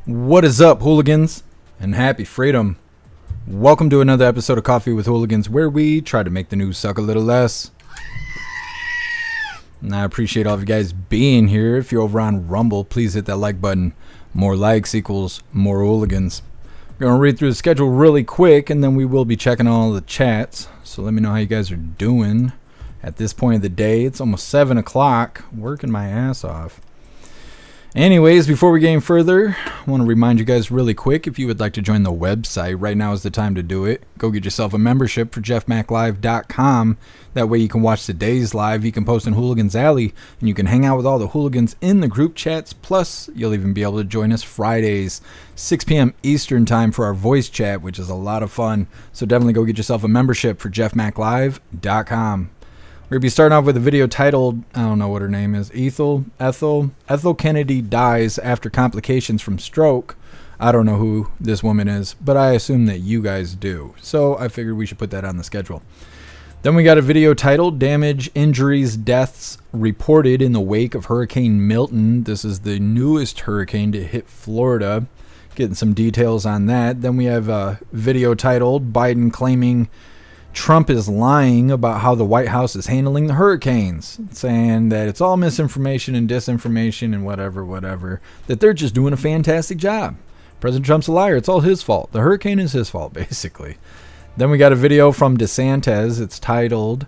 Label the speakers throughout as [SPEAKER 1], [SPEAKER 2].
[SPEAKER 1] What is up, hooligans? And happy freedom. Welcome to another episode of Coffee with Hooligans, where we try to make the news suck a little less. And I appreciate all of you guys being here. If you're over on Rumble, please hit that like button. More likes equals more hooligans. We're going to read through the schedule really quick, and then we will be checking all the chats. So let me know how you guys are doing at this point of the day. It's almost 7 o'clock. Working my ass off. Anyways, before we get any further, I want to remind you guys really quick, if you would like to join the website, right now is the time to do it. Go get yourself a membership for jeffmaclive.com. That way you can watch the days live, you can post in Hooligans Alley, and you can hang out with all the hooligans in the group chats. Plus, you'll even be able to join us Fridays, 6 p.m. Eastern time for our voice chat, which is a lot of fun. So definitely go get yourself a membership for jeffmaclive.com. We're going to be starting off with a video titled, I don't know what her name is, Ethel Kennedy dies after complications from stroke. I don't know who this woman is, but I assume that you guys do. So I figured we should put that on the schedule. Then we got a video titled, Damage, Injuries, Deaths Reported in the Wake of Hurricane Milton. This is the newest hurricane to hit Florida. Getting some details on that. Then we have a video titled, Biden Claiming Trump is lying about how the White House is handling the hurricanes, saying that it's all misinformation and disinformation and whatever, that they're just doing a fantastic job. President Trump's a liar. It's all his fault. The hurricane is his fault, basically. Then we got a video from DeSantis. It's titled,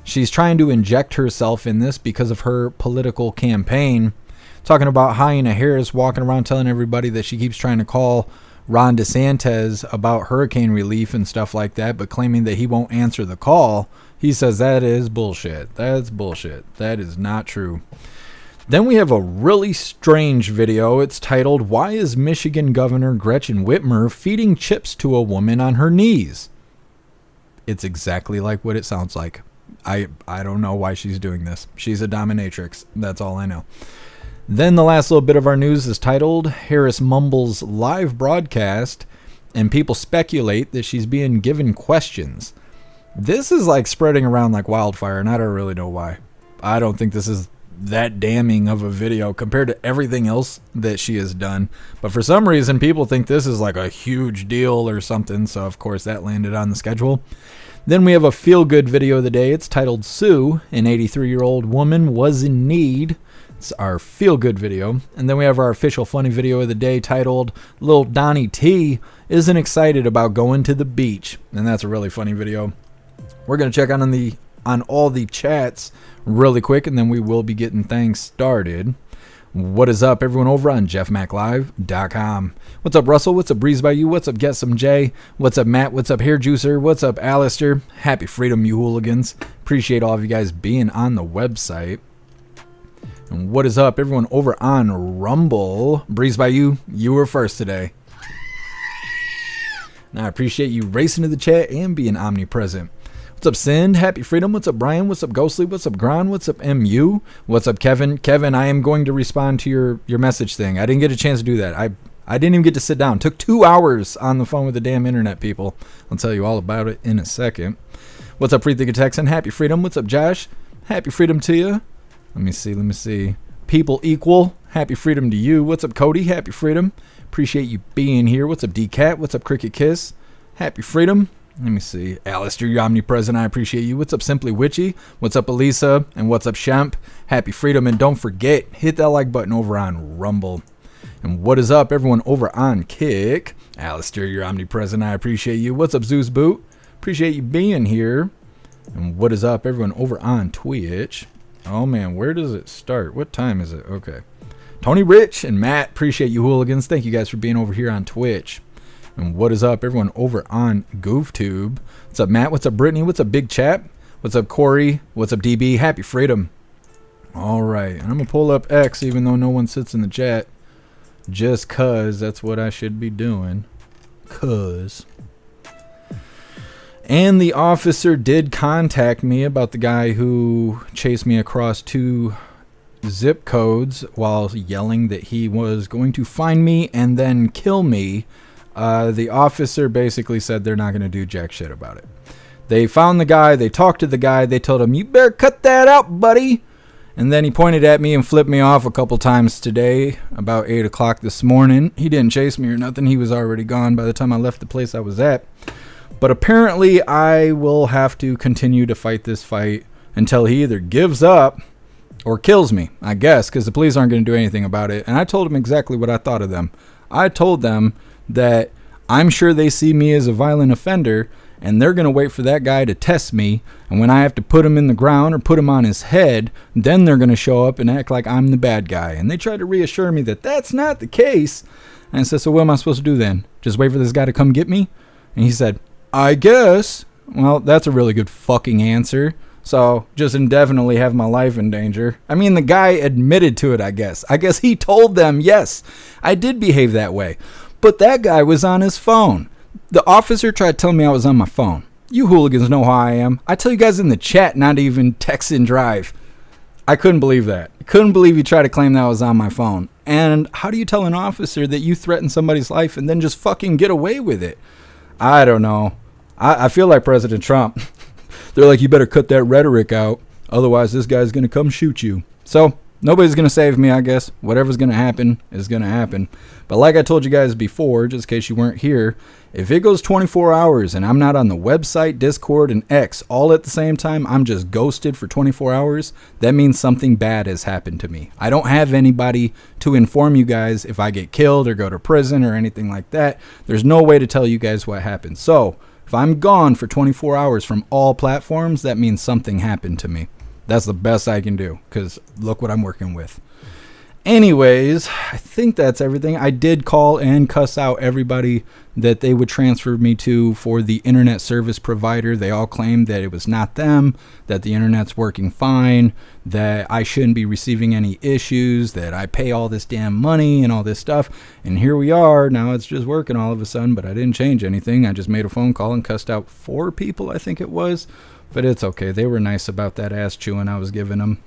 [SPEAKER 1] She's Trying to Inject Herself in This Because of Her Political Campaign. Talking about Hyena Harris walking around telling everybody that she keeps trying to call Ron DeSantis about hurricane relief and stuff like that, but claiming that he won't answer the call. He says that is bullshit. That's bullshit. That is not true. Then we have a really strange video. It's titled, Why is Michigan Governor Gretchen Whitmer feeding chips to a woman on her knees? It's exactly like what it sounds like. I don't know why she's doing this. She's a dominatrix. That's all I know. Then the last little bit of our news is titled, Harris mumbles live broadcast, and people speculate that she's being given questions. This is like spreading around like wildfire, and I don't really know why. I don't think this is that damning of a video compared to everything else that she has done. But for some reason, people think this is like a huge deal or something, so of course that landed on the schedule. Then we have a feel-good video of the day. It's titled, Sue, an 83-year-old woman was in need. It's our feel-good video. And then we have our official funny video of the day titled, Lil Donnie T isn't excited about going to the beach. And that's a really funny video. We're going to check on all the chats really quick, and then we will be getting things started. What is up, everyone over on jeffmaclive.com? What's up, Russell? What's up, Breeze by You? What's up, Get Some J? What's up, Matt? What's up, Hair Juicer? What's up, Alistair? Happy freedom, you hooligans. Appreciate all of you guys being on the website. And what is up, everyone over on Rumble? Breeze by You, you were first today. And I appreciate you racing to the chat and being omnipresent. What's up, Sind? Happy freedom. What's up, Brian? What's up, Ghostly? What's up, Gron? What's up, MU? What's up, Kevin? Kevin, I am going to respond to your message thing. I didn't get a chance to do that. I didn't even get to sit down. Took 2 hours on the phone with the damn internet people. I'll tell you all about it in a second. What's up, Free Thinker Texan? Happy freedom. What's up, Josh? Happy freedom to you. Let me see. People equal. Happy freedom to you. What's up, Cody? Happy freedom. Appreciate you being here. What's up, D-Cat? What's up, Cricket Kiss? Happy freedom. Let me see. Alistair, you're omnipresent. I appreciate you. What's up, Simply Witchy? What's up, Elisa? And what's up, Shemp? Happy freedom. And don't forget, hit that like button over on Rumble. And what is up, everyone over on Kick? Alistair, you're omnipresent. I appreciate you. What's up, Zeus Boot? Appreciate you being here. And what is up, everyone over on Twitch? Oh, man, where does it start? What time is it? Okay. Tony Rich and Matt, appreciate you, hooligans. Thank you guys for being over here on Twitch. And what is up, everyone over on GoofTube? What's up, Matt? What's up, Brittany? What's up, Big Chap? What's up, Corey? What's up, DB? Happy freedom. All right. I'm going to pull up X even though no one sits in the chat. Just cuz that's what I should be doing. Cuz. And the officer did contact me about the guy who chased me across 2 zip codes while yelling that he was going to find me and then kill me. The officer basically said they're not going to do jack shit about it. They found the guy. They talked to the guy. They told him, you better cut that out, buddy. And then he pointed at me and flipped me off a couple times today, about 8 o'clock this morning. He didn't chase me or nothing. He was already gone by the time I left the place I was at. But apparently I will have to continue to fight this fight until he either gives up or kills me, I guess, because the police aren't going to do anything about it. And I told him exactly what I thought of them. I told them that I'm sure they see me as a violent offender, and they're going to wait for that guy to test me. And when I have to put him in the ground or put him on his head, then they're going to show up and act like I'm the bad guy. And they tried to reassure me that that's not the case. And I said, so what am I supposed to do then? Just wait for this guy to come get me? And he said, I guess. Well, that's a really good fucking answer. So just indefinitely have my life in danger. I mean, the guy admitted to it, I guess. I guess he told them, yes, I did behave that way. But that guy was on his phone. The officer tried to tell me I was on my phone. You hooligans know how I am. I tell you guys in the chat not to even text and drive. I couldn't believe that. I couldn't believe he tried to claim that I was on my phone. And how do you tell an officer that you threatened somebody's life and then just fucking get away with it? I don't know. I feel like President Trump. They're like, you better cut that rhetoric out. Otherwise, this guy's going to come shoot you. So nobody's going to save me, I guess. Whatever's going to happen is going to happen. But like I told you guys before, just in case you weren't here, if it goes 24 hours and I'm not on the website, Discord, and X all at the same time, I'm just ghosted for 24 hours, that means something bad has happened to me. I don't have anybody to inform you guys if I get killed or go to prison or anything like that. There's no way to tell you guys what happened. So if I'm gone for 24 hours from all platforms, that means something happened to me. That's the best I can do, because look what I'm working with. Anyways, I think that's everything. I did call and cuss out everybody that they would transfer me to for the internet service provider. They all claimed that it was not them, that the internet's working fine, that I shouldn't be receiving any issues, that I pay all this damn money and all this stuff. And here we are. Now it's just working all of a sudden, but I didn't change anything. I just made a phone call and cussed out 4 people, I think it was. But it's okay. They were nice about that ass chewing I was giving them.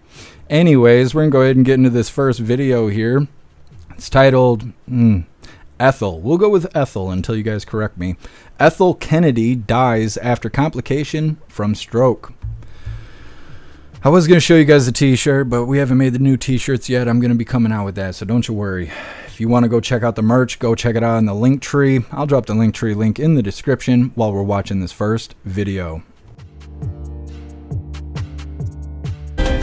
[SPEAKER 1] Anyways, we're going to go ahead and get into this first video here. It's titled Ethel. We'll go with Ethel until you guys correct me. Ethel Kennedy dies after complication from stroke. I was going to show you guys the t-shirt, but we haven't made the new t-shirts yet. I'm going to be coming out with that, so don't you worry. If you want to go check out the merch, go check it out in the link tree. I'll drop the link tree link in the description while we're watching this first video.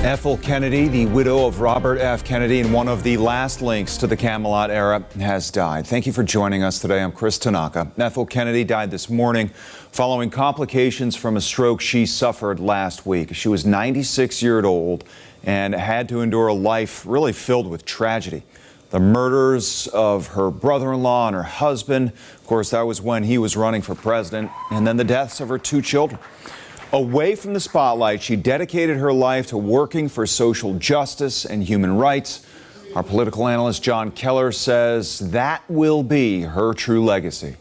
[SPEAKER 2] Ethel Kennedy, the widow of Robert F. Kennedy and one of the last links to the Camelot era, has died. Thank you for joining us today. I'm Chris Tanaka. Ethel Kennedy died this morning following complications from a stroke she suffered last week. She was 96 years old and had to endure a life really filled with tragedy. The murders of her brother-in-law and her husband, of course, that was when he was running for president, and then the deaths of her 2 children. Away from the spotlight, she dedicated her life to working for social justice and human rights. Our political analyst John Keller says that will be her true legacy.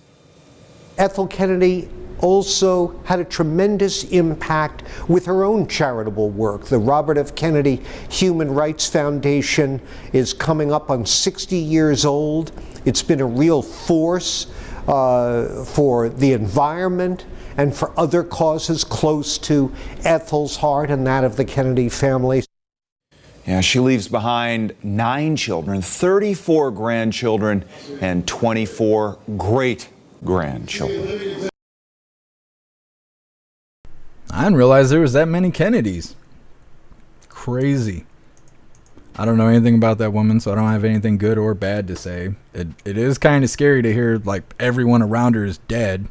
[SPEAKER 3] Ethel Kennedy also had a tremendous impact with her own charitable work. The Robert F. Kennedy Human Rights Foundation is coming up on 60 years old. It's been a real force for the environment and for other causes close to Ethel's heart and that of the Kennedy family.
[SPEAKER 2] Yeah, she leaves behind 9 children, 34 grandchildren, and 24 great-grandchildren.
[SPEAKER 1] I didn't realize there was that many Kennedys. Crazy. I don't know anything about that woman, so I don't have anything good or bad to say. It is kind of scary to hear, like, everyone around her is dead.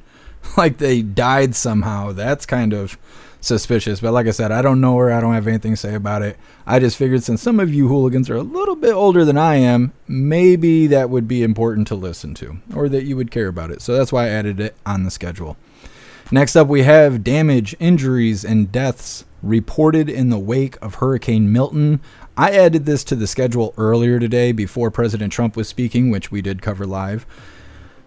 [SPEAKER 1] Like they died somehow. That's kind of suspicious. But like I said, I don't know her. I don't have anything to say about it. I just figured since some of you hooligans are a little bit older than I am, maybe that would be important to listen to, or that you would care about it. So that's why I added it on the schedule. Next up, we have damage, injuries, and deaths reported in the wake of Hurricane Milton. I added this to the schedule earlier today before President Trump was speaking, which we did cover live.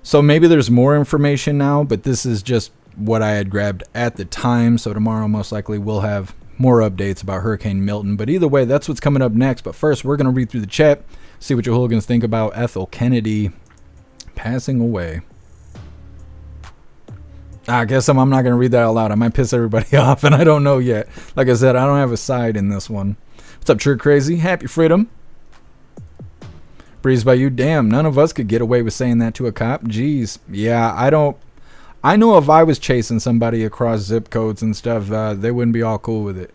[SPEAKER 1] So maybe there's more information now, but this is just what I had grabbed at the time. So tomorrow, most likely, we'll have more updates about Hurricane Milton. But either way, that's what's coming up next. But first, we're going to read through the chat, see what your hooligans think about Ethel Kennedy passing away. I guess I'm not going to read that out loud. I might piss everybody off, and I don't know yet. Like I said, I don't have a side in this one. What's up, True Crazy? Happy Freedom. Breeze by you. Damn, none of us could get away with saying that to a cop. Jeez. Yeah, I know if I was chasing somebody across zip codes and stuff, they wouldn't be all cool with it.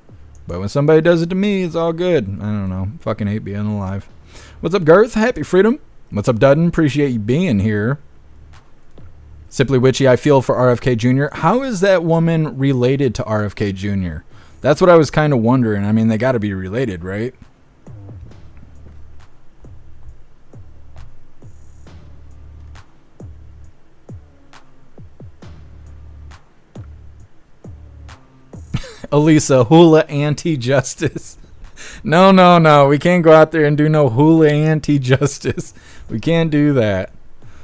[SPEAKER 1] But when somebody does it to me, it's all good. I don't know. Fucking hate being alive. What's up, Garth? Happy Freedom. What's up, Dudden? Appreciate you being here. Simply Witchy, I feel for RFK Jr. How is that woman related to RFK Jr.? That's what I was kind of wondering. I mean, they got to be related, right? Elisa, hula anti-justice. No. We can't go out there and do no hula anti-justice. We can't do that.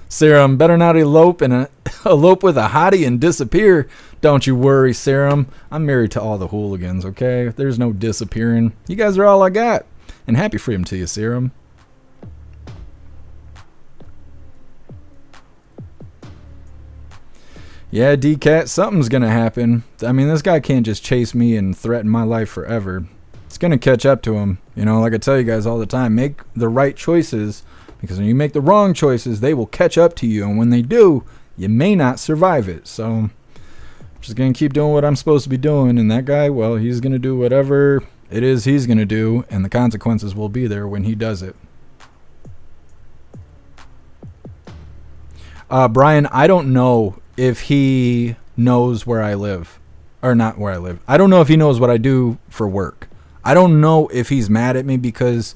[SPEAKER 1] Serum, better not elope with a hottie and disappear. Don't you worry, Serum. I'm married to all the hooligans, okay? There's no disappearing. You guys are all I got. And happy freedom to you, Serum. Yeah, D-Cat, something's going to happen. I mean, this guy can't just chase me and threaten my life forever. It's going to catch up to him. You know, like I tell you guys all the time, make the right choices. Because when you make the wrong choices, they will catch up to you. And when they do, you may not survive it. So I'm just going to keep doing what I'm supposed to be doing. And that guy, well, he's going to do whatever it is he's going to do. And the consequences will be there when he does it. Brian, I don't know if he knows where I live. Or not where I live. I don't know if he knows what I do for work. I don't know if he's mad at me because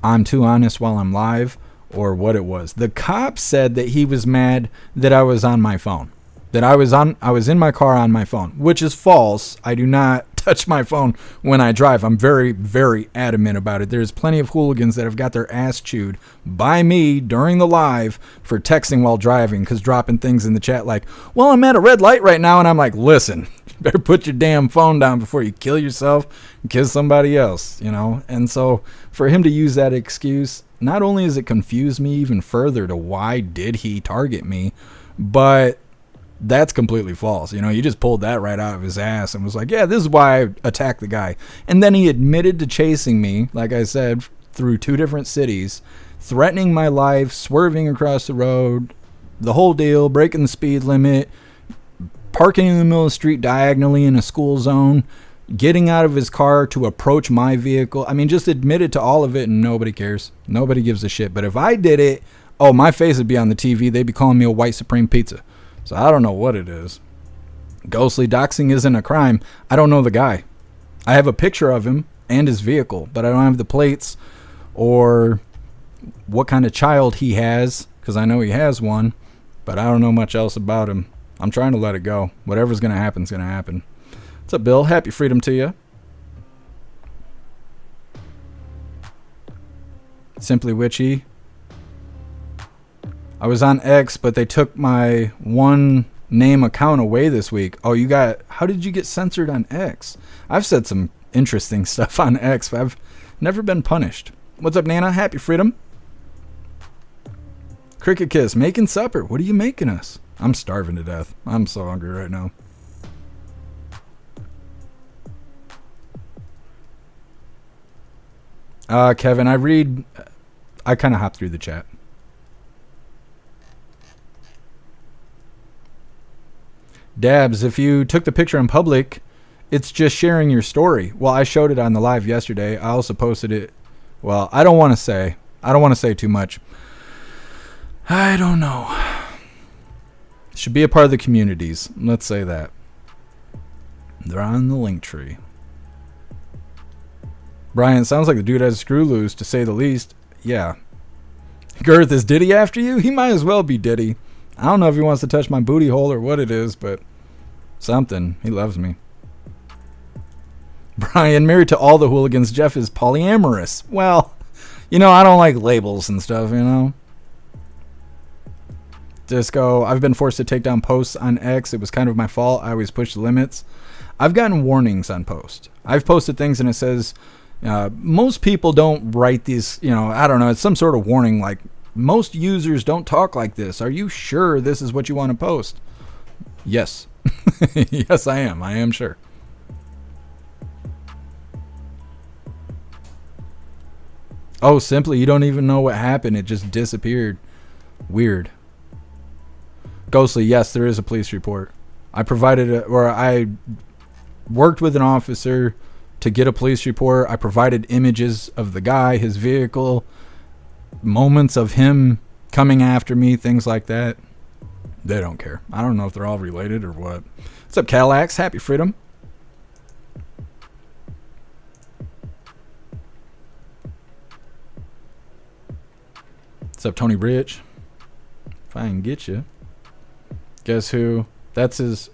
[SPEAKER 1] I'm too honest while I'm live. Or what it was. The cop said that he was mad that I was on my phone. That I was in my car on my phone, which is false. I do not touch my phone when I drive. I'm very, very adamant about it. There's plenty of hooligans that have got their ass chewed by me during the live for texting while driving, because dropping things in the chat like, well, I'm at a red light right now, and I'm like, listen, you better put your damn phone down before you kill yourself and kill somebody else, you know? And so for him to use that excuse, not only does it confuse me even further to why did he target me, but that's completely false. You know, he just pulled that right out of his ass and was like, yeah, this is why I attacked the guy. And then he admitted to chasing me, like I said, through 2 different cities, threatening my life, swerving across the road, the whole deal, breaking the speed limit, parking in the middle of the street diagonally in a school zone, getting out of his car to approach my vehicle. I mean, just admitted to all of it and nobody cares. Nobody gives a shit. But if I did it, oh, my face would be on the TV. They'd be calling me a white supreme pizza. So I don't know what it is. Ghostly doxing isn't a crime. I don't know the guy. I have a picture of him and his vehicle, but I don't have the plates or what kind of child he has, because I know he has one, but I don't know much else about him. I'm trying to let it go. Whatever's going to happen is going to happen. What's up, Bill? Happy freedom to you. Simply Witchy. I was on X, but they took my one name account away this week. Oh, how did you get censored on X? I've said some interesting stuff on X, but I've never been punished. What's up, Nana? Happy freedom. Cricket Kiss, making supper. What are you making us? I'm starving to death. I'm so hungry right now. Kevin, I kind of hopped through the chat. Dabs, if you took the picture in public, it's just sharing your story. Well, I showed it on the live yesterday. I also posted it. Well, I don't want to say too much. I don't know. Should be a part of the communities. Let's say that. They're on the link tree. Brian, sounds like the dude has a screw loose, to say the least. Yeah. Girth, is Diddy after you? He might as well be Diddy. I don't know if he wants to touch my booty hole or what it is, but something. He loves me. Brian, married to all the hooligans. Jeff is polyamorous. Well, you know, I don't like labels and stuff, you know. Disco, I've been forced to take down posts on X. It was kind of my fault. I always push the limits. I've gotten warnings on post. I've posted things and it says, most people don't write these, you know, I don't know. It's some sort of warning like, most users don't talk like this. Are you sure this is what you want to post? Yes. Yes, I am. I am sure. Oh, simply, you don't even know what happened. It just disappeared. Weird. Ghostly, yes, there is a police report. I worked with an officer to get a police report. I provided images of the guy, his vehicle, moments of him coming after me, things like that. They don't care. I don't know if they're all related or what. What's up, Calax? Happy freedom. What's up, Tony Rich? If I can get you. Guess who? That's his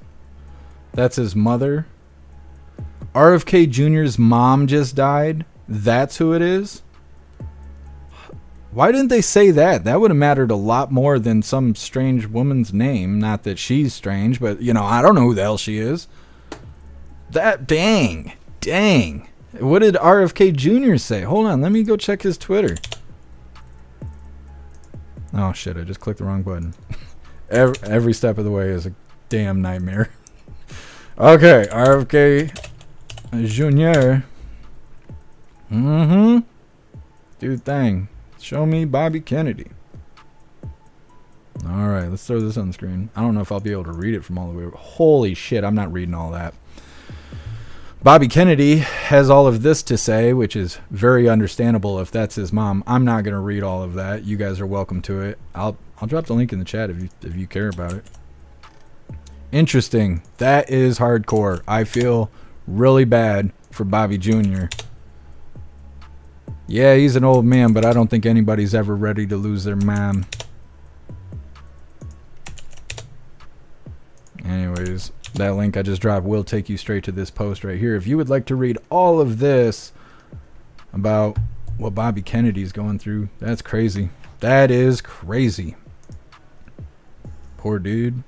[SPEAKER 1] mother. RFK Jr.'s mom just died. That's who it is. Why didn't they say that? That would have mattered a lot more than some strange woman's name. Not that she's strange, but, you know, I don't know who the hell she is. That, dang. What did RFK Jr. say? Hold on, let me go check his Twitter. Oh, shit, I just clicked the wrong button. Every step of the way is a damn nightmare. Okay, RFK Jr. Do thing. Show me Bobby Kennedy. Alright, let's throw this on the screen. I don't know if I'll be able to read it from all the way over. Holy shit, I'm not reading all that. Bobby Kennedy has all of this to say, which is very understandable if that's his mom. I'm not going to read all of that. You guys are welcome to it. I'll drop the link in the chat if you care about it. Interesting. That is hardcore. I feel really bad for Bobby Jr. Yeah, he's an old man, but I don't think anybody's ever ready to lose their mom. Anyways, that link I just dropped will take you straight to this post right here. If you would like to read all of this about what Bobby Kennedy's going through, that's crazy. That is crazy. Poor dude.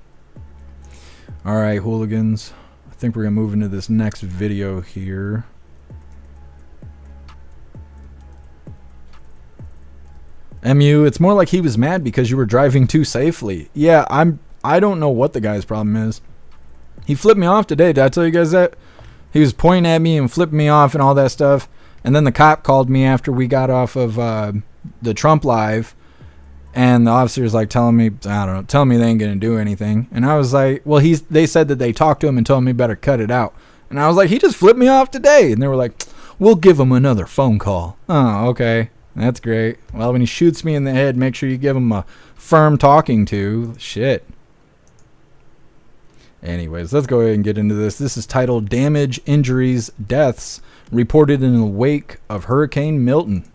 [SPEAKER 1] Alright, hooligans. I think we're going to move into this next video here. MU, it's more like he was mad because you were driving too safely. Yeah, I don't know what the guy's problem is. He flipped me off today. Did I tell you guys that? He was pointing at me and flipping me off and all that stuff. And then the cop called me after we got off of the Trump Live. And the officer was like telling me, I don't know, telling me they ain't going to do anything. And I was like, well, they said that they talked to him and told him he better cut it out. And I was like, he just flipped me off today. And they were like, we'll give him another phone call. Oh, okay. That's great. Well, when he shoots me in the head, make sure you give him a firm talking to. Shit. Anyways, let's go ahead and get into this. This is titled Damage, Injuries, Deaths Reported in the Wake of Hurricane Milton.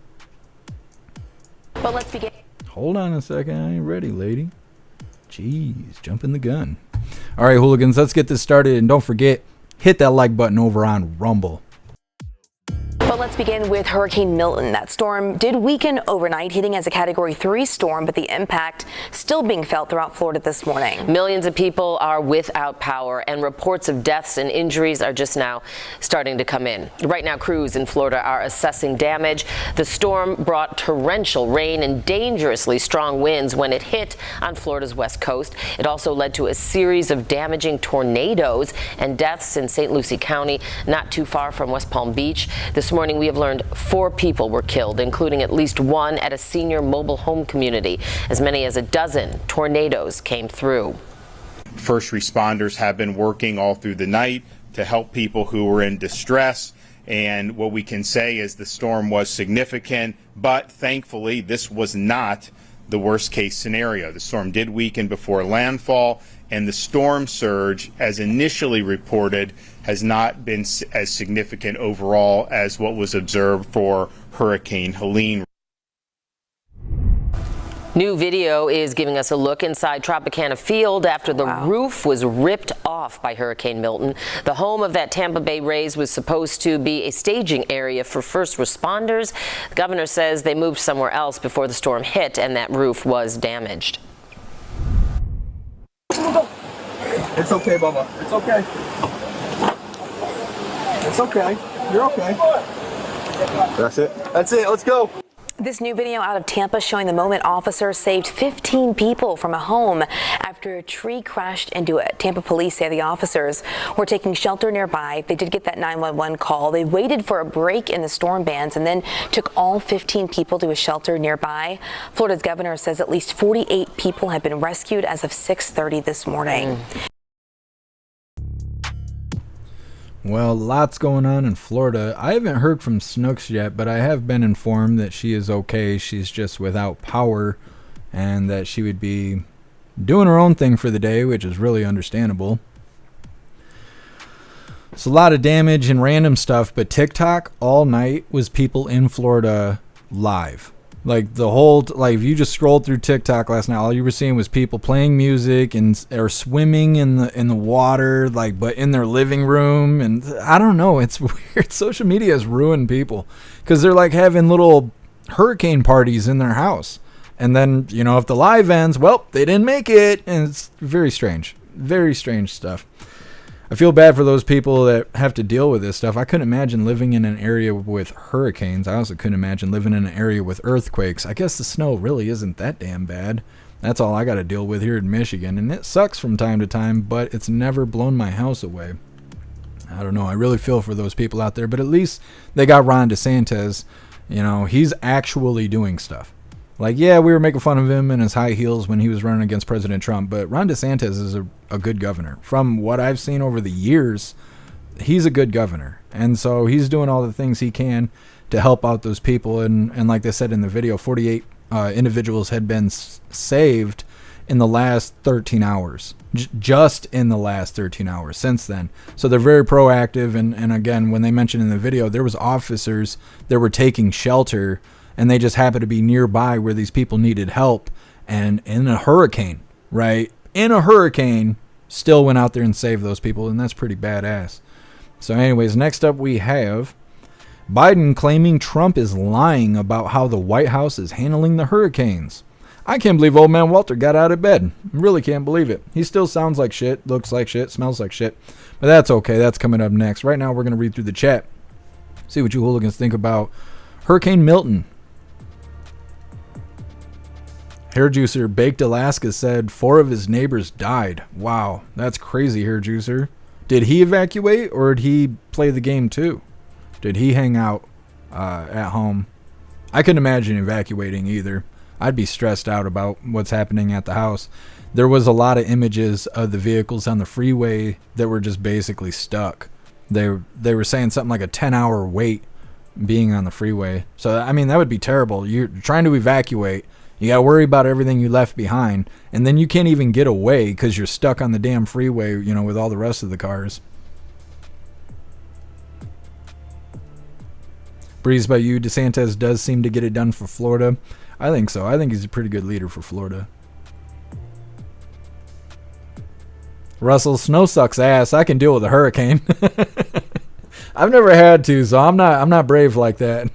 [SPEAKER 4] But let's begin.
[SPEAKER 1] Hold on a second. I ain't ready, lady. Jeez, jumping the gun. All right, hooligans, let's get this started. And don't forget, hit that like button over on Rumble.
[SPEAKER 4] But let's begin with Hurricane Milton. That storm did weaken overnight, hitting as a Category 3 storm, but the impact still being felt throughout Florida this morning.
[SPEAKER 5] Millions of people are without power, and reports of deaths and injuries are just now starting to come in. Right now, crews in Florida are assessing damage. The storm brought torrential rain and dangerously strong winds when it hit on Florida's west coast. It also led to a series of damaging tornadoes and deaths in St. Lucie County, not too far from West Palm Beach. This morning, we have learned 4 people were killed, including at least 1 at a senior mobile home community. As many as a dozen tornadoes came through.
[SPEAKER 6] First responders have been working all through the night to help people who were in distress. And what we can say is the storm was significant, but thankfully this was not the worst case scenario. The storm did weaken before landfall, and the storm surge, as initially reported, has not been as significant overall as what was observed for Hurricane Helene.
[SPEAKER 5] New video is giving us a look inside Tropicana Field after the roof was ripped off by Hurricane Milton. The home of that Tampa Bay Rays was supposed to be a staging area for first responders. The governor says they moved somewhere else before the storm hit and that roof was damaged.
[SPEAKER 7] It's okay, Bubba. It's okay. It's okay. You're okay. That's it. That's it. Let's go.
[SPEAKER 4] This new video out of Tampa showing the moment officers saved 15 people from a home after a tree crashed into it. Tampa police say the officers were taking shelter nearby. They did get that 911 call. They waited for a break in the storm bands and then took all 15 people to a shelter nearby. Florida's governor says at least 48 people have been rescued as of 6:30 this morning.
[SPEAKER 1] Well, lots going on in Florida. I haven't heard from Snooks yet, but I have been informed that she is okay. She's just without power and that she would be doing her own thing for the day, which is really understandable. It's a lot of damage and random stuff, but TikTok all night was people in Florida live. Like the whole, like if you just scrolled through TikTok last night, all you were seeing was people playing music and or swimming in the water, like but in their living room. And I don't know, it's weird. Social media has ruined people because they're like having little hurricane parties in their house. And then, you know, if the live ends, well, they didn't make it. And it's very strange stuff. I feel bad for those people that have to deal with this stuff. I couldn't imagine living in an area with hurricanes. I also couldn't imagine living in an area with earthquakes. I guess the snow really isn't that damn bad. That's all I got to deal with here in Michigan. And it sucks from time to time, but it's never blown my house away. I don't know. I really feel for those people out there. But at least they got Ron DeSantis. You know, he's actually doing stuff. Like, yeah, we were making fun of him in his high heels when he was running against President Trump, but Ron DeSantis is a good governor. From what I've seen over the years, he's a good governor. And so he's doing all the things he can to help out those people. And like they said in the video, 48 individuals had been saved in the last 13 hours. Just in the last 13 hours since then. So they're very proactive. And again, when they mentioned in the video, there was officers that were taking shelter and they just happened to be nearby where these people needed help. And in a hurricane, right? In a hurricane, still went out there and saved those people. And that's pretty badass. So anyways, next up we have Biden claiming Trump is lying about how the White House is handling the hurricanes. I can't believe old man Walter got out of bed. Really can't believe it. He still sounds like shit, looks like shit, smells like shit. But that's okay. That's coming up next. Right now we're going to read through the chat. See what you hooligans think about Hurricane Milton. Hair Juicer Baked Alaska said 4 of his neighbors died. Wow, that's crazy, Hair Juicer. Did he evacuate or did he play the game too? Did he hang out at home? I couldn't imagine evacuating either. I'd be stressed out about what's happening at the house. There was a lot of images of the vehicles on the freeway that were just basically stuck. They were saying something like a 10-hour wait being on the freeway. So, I mean, that would be terrible. You're trying to evacuate. You got to worry about everything you left behind. And then you can't even get away because you're stuck on the damn freeway, you know, with all the rest of the cars. Breeze by you. DeSantis does seem to get it done for Florida. I think so. I think he's a pretty good leader for Florida. Russell, snow sucks ass. I can deal with a hurricane. I've never had to, so I'm not brave like that.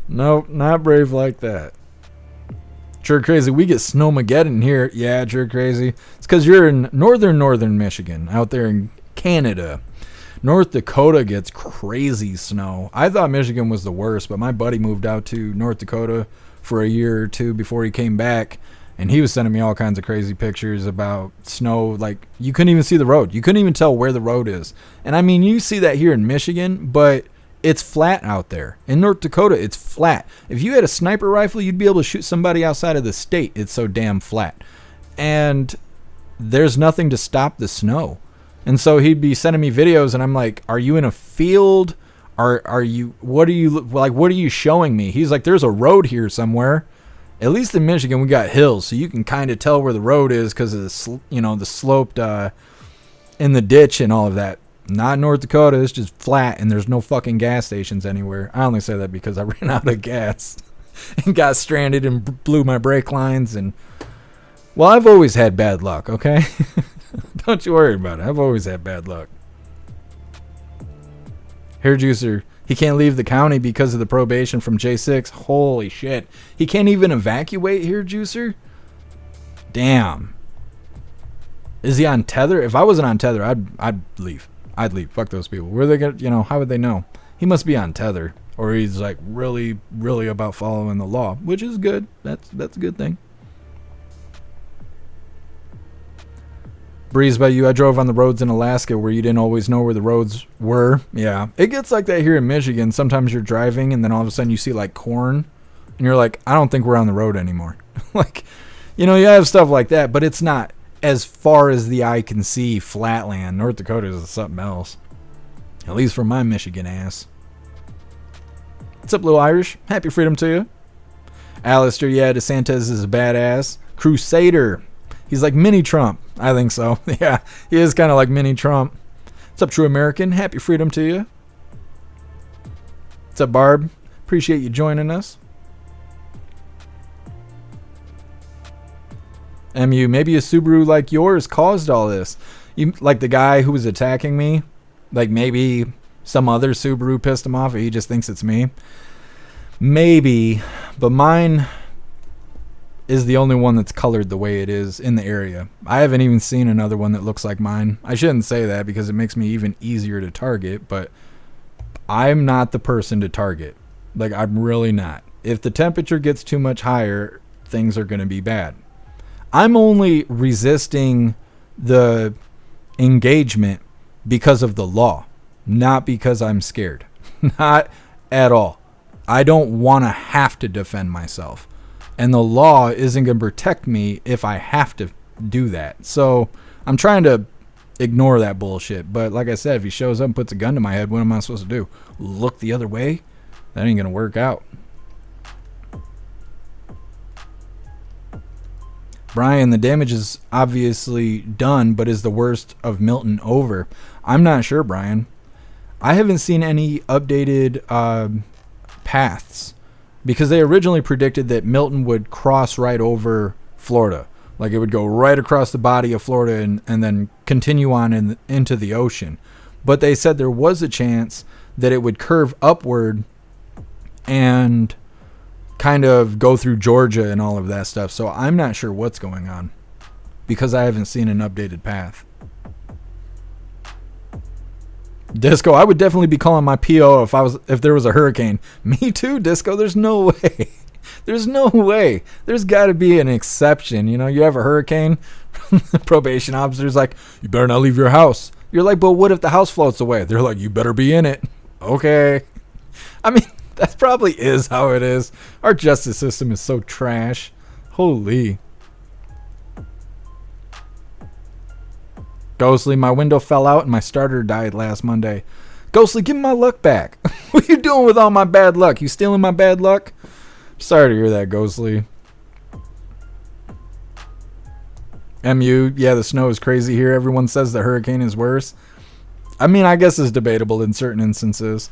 [SPEAKER 1] Nope, not brave like that. Sure Crazy, we get snowmageddon here. Yeah, sure Crazy. It's because you're in northern Michigan, out there in Canada. North Dakota gets crazy snow. I thought Michigan was the worst, but my buddy moved out to North Dakota for a year or two before he came back, and he was sending me all kinds of crazy pictures about snow. Like, you couldn't even see the road. You couldn't even tell where the road is. And I mean, you see that here in Michigan, but it's flat out there. In North Dakota, it's flat. If you had a sniper rifle, you'd be able to shoot somebody outside of the state. It's so damn flat. And there's nothing to stop the snow. And so he'd be sending me videos, and I'm like, are you in a field? Are you, what are you showing me? He's like, there's a road here somewhere. At least in Michigan, we got hills, so you can kind of tell where the road is because of the, the sloped in the ditch and all of that. Not in North Dakota. It's just flat, and there's no fucking gas stations anywhere. I only say that because I ran out of gas and got stranded and blew my brake lines. And well, I've always had bad luck, okay? Don't you worry about it. I've always had bad luck. Hair Juicer, he can't leave the county because of the probation from J6. Holy shit. He can't even evacuate, Hair Juicer? Damn. Is he on tether? If I wasn't on tether, I'd leave. I'd leave. Fuck those people. Where are they gonna, how would they know? He must be on tether. or he's like really, really about following the law, which is good. That's a good thing. Breeze by you. I drove on the roads in Alaska where you didn't always know where the roads were. Yeah, it gets like that here in Michigan. Sometimes you're driving and then all of a sudden you see like corn and you're like, I don't think we're on the road anymore. Like, you know, you have stuff like that, but it's not as far as the eye can see flatland. North Dakota is something else, at least for my Michigan ass. What's up, Little Irish? Happy freedom to you. Alistair, yeah, DeSantis is a badass. Crusader, he's like mini Trump. I think so. Yeah, he is kind of like mini Trump. What's up, True American? Happy freedom to you. What's up, Barb? Appreciate you joining us. MU, maybe a Subaru like yours caused all this. You like the guy who was attacking me? Like maybe some other Subaru pissed him off and he just thinks it's me? Maybe, but mine is the only one that's colored the way it is in the area. I haven't even seen another one that looks like mine. I shouldn't say that because it makes me even easier to target, but I'm not the person to target. Like, I'm really not. If the temperature gets too much higher, things are going to be bad. I'm only resisting the engagement because of the law, not because I'm scared. Not at all. I don't want to have to defend myself. And the law isn't going to protect me if I have to do that. So I'm trying to ignore that bullshit. But like I said, if he shows up and puts a gun to my head, what am I supposed to do? Look the other way? That ain't going to work out. Brian, the damage is obviously done, but is the worst of Milton over? I'm not sure, Brian. I haven't seen any updated paths because they originally predicted that Milton would cross right over Florida. Like it would go right across the body of Florida and then continue on into the ocean. But they said there was a chance that it would curve upward and kind of go through Georgia and all of that stuff. So I'm not sure what's going on because I haven't seen an updated path. Disco, I would definitely be calling my PO if there was a hurricane. Me too, Disco. There's no way. There's no way. There's got to be an exception. You know, you have a hurricane, the probation officer's like, you better not leave your house. You're like, but what if the house floats away? They're like, you better be in it. Okay. I mean, that probably is how it is. Our justice system is so trash. Holy. Ghostly, my window fell out and my starter died last Monday. Ghostly, give me my luck back. What are you doing with all my bad luck? You stealing my bad luck? Sorry to hear that, Ghostly. MU, yeah, the snow is crazy here. Everyone says the hurricane is worse. I mean, I guess it's debatable in certain instances.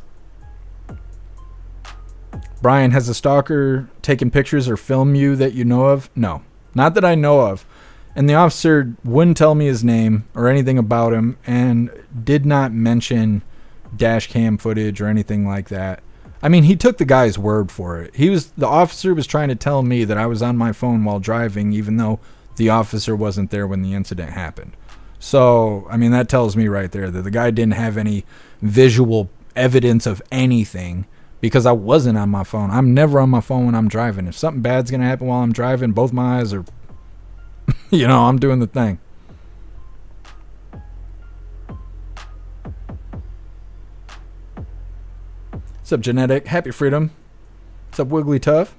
[SPEAKER 1] Brian, has a stalker taken pictures or filmed you that you know of? No, not that I know of. And the officer wouldn't tell me his name or anything about him and did not mention dash cam footage or anything like that. I mean, he took the guy's word for it. The officer was trying to tell me that I was on my phone while driving, even though the officer wasn't there when the incident happened. So, I mean, that tells me right there that the guy didn't have any visual evidence of anything because I wasn't on my phone. I'm never on my phone when I'm driving. If something bad's going to happen while I'm driving, both my eyes are, you know, I'm doing the thing. What's up, Genetic? Happy freedom. What's up, Wiggly Tough?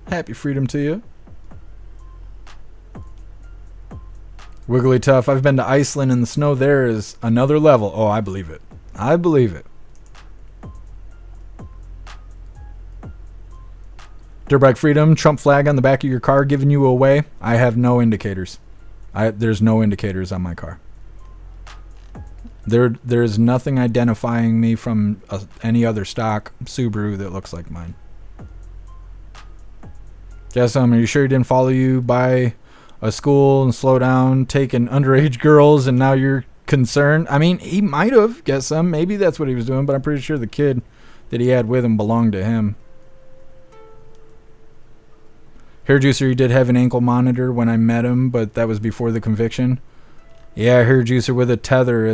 [SPEAKER 1] Happy freedom to you. Wiggly Tough, I've been to Iceland and the snow there is another level. Oh, I believe it. I believe it. Dirtbike Freedom, Trump flag on the back of your car giving you away. I have no indicators. There's no indicators on my car. There's nothing identifying me from any other stock Subaru that looks like mine. Yes, are you sure he didn't follow you by a school and slow down, taking underage girls, and now you're concerned? I mean, he might have. Guess some. Maybe that's what he was doing, but I'm pretty sure the kid that he had with him belonged to him. Hair Juicer, he did have an ankle monitor when I met him, but that was before the conviction. Yeah, Hair Juicer with a tether,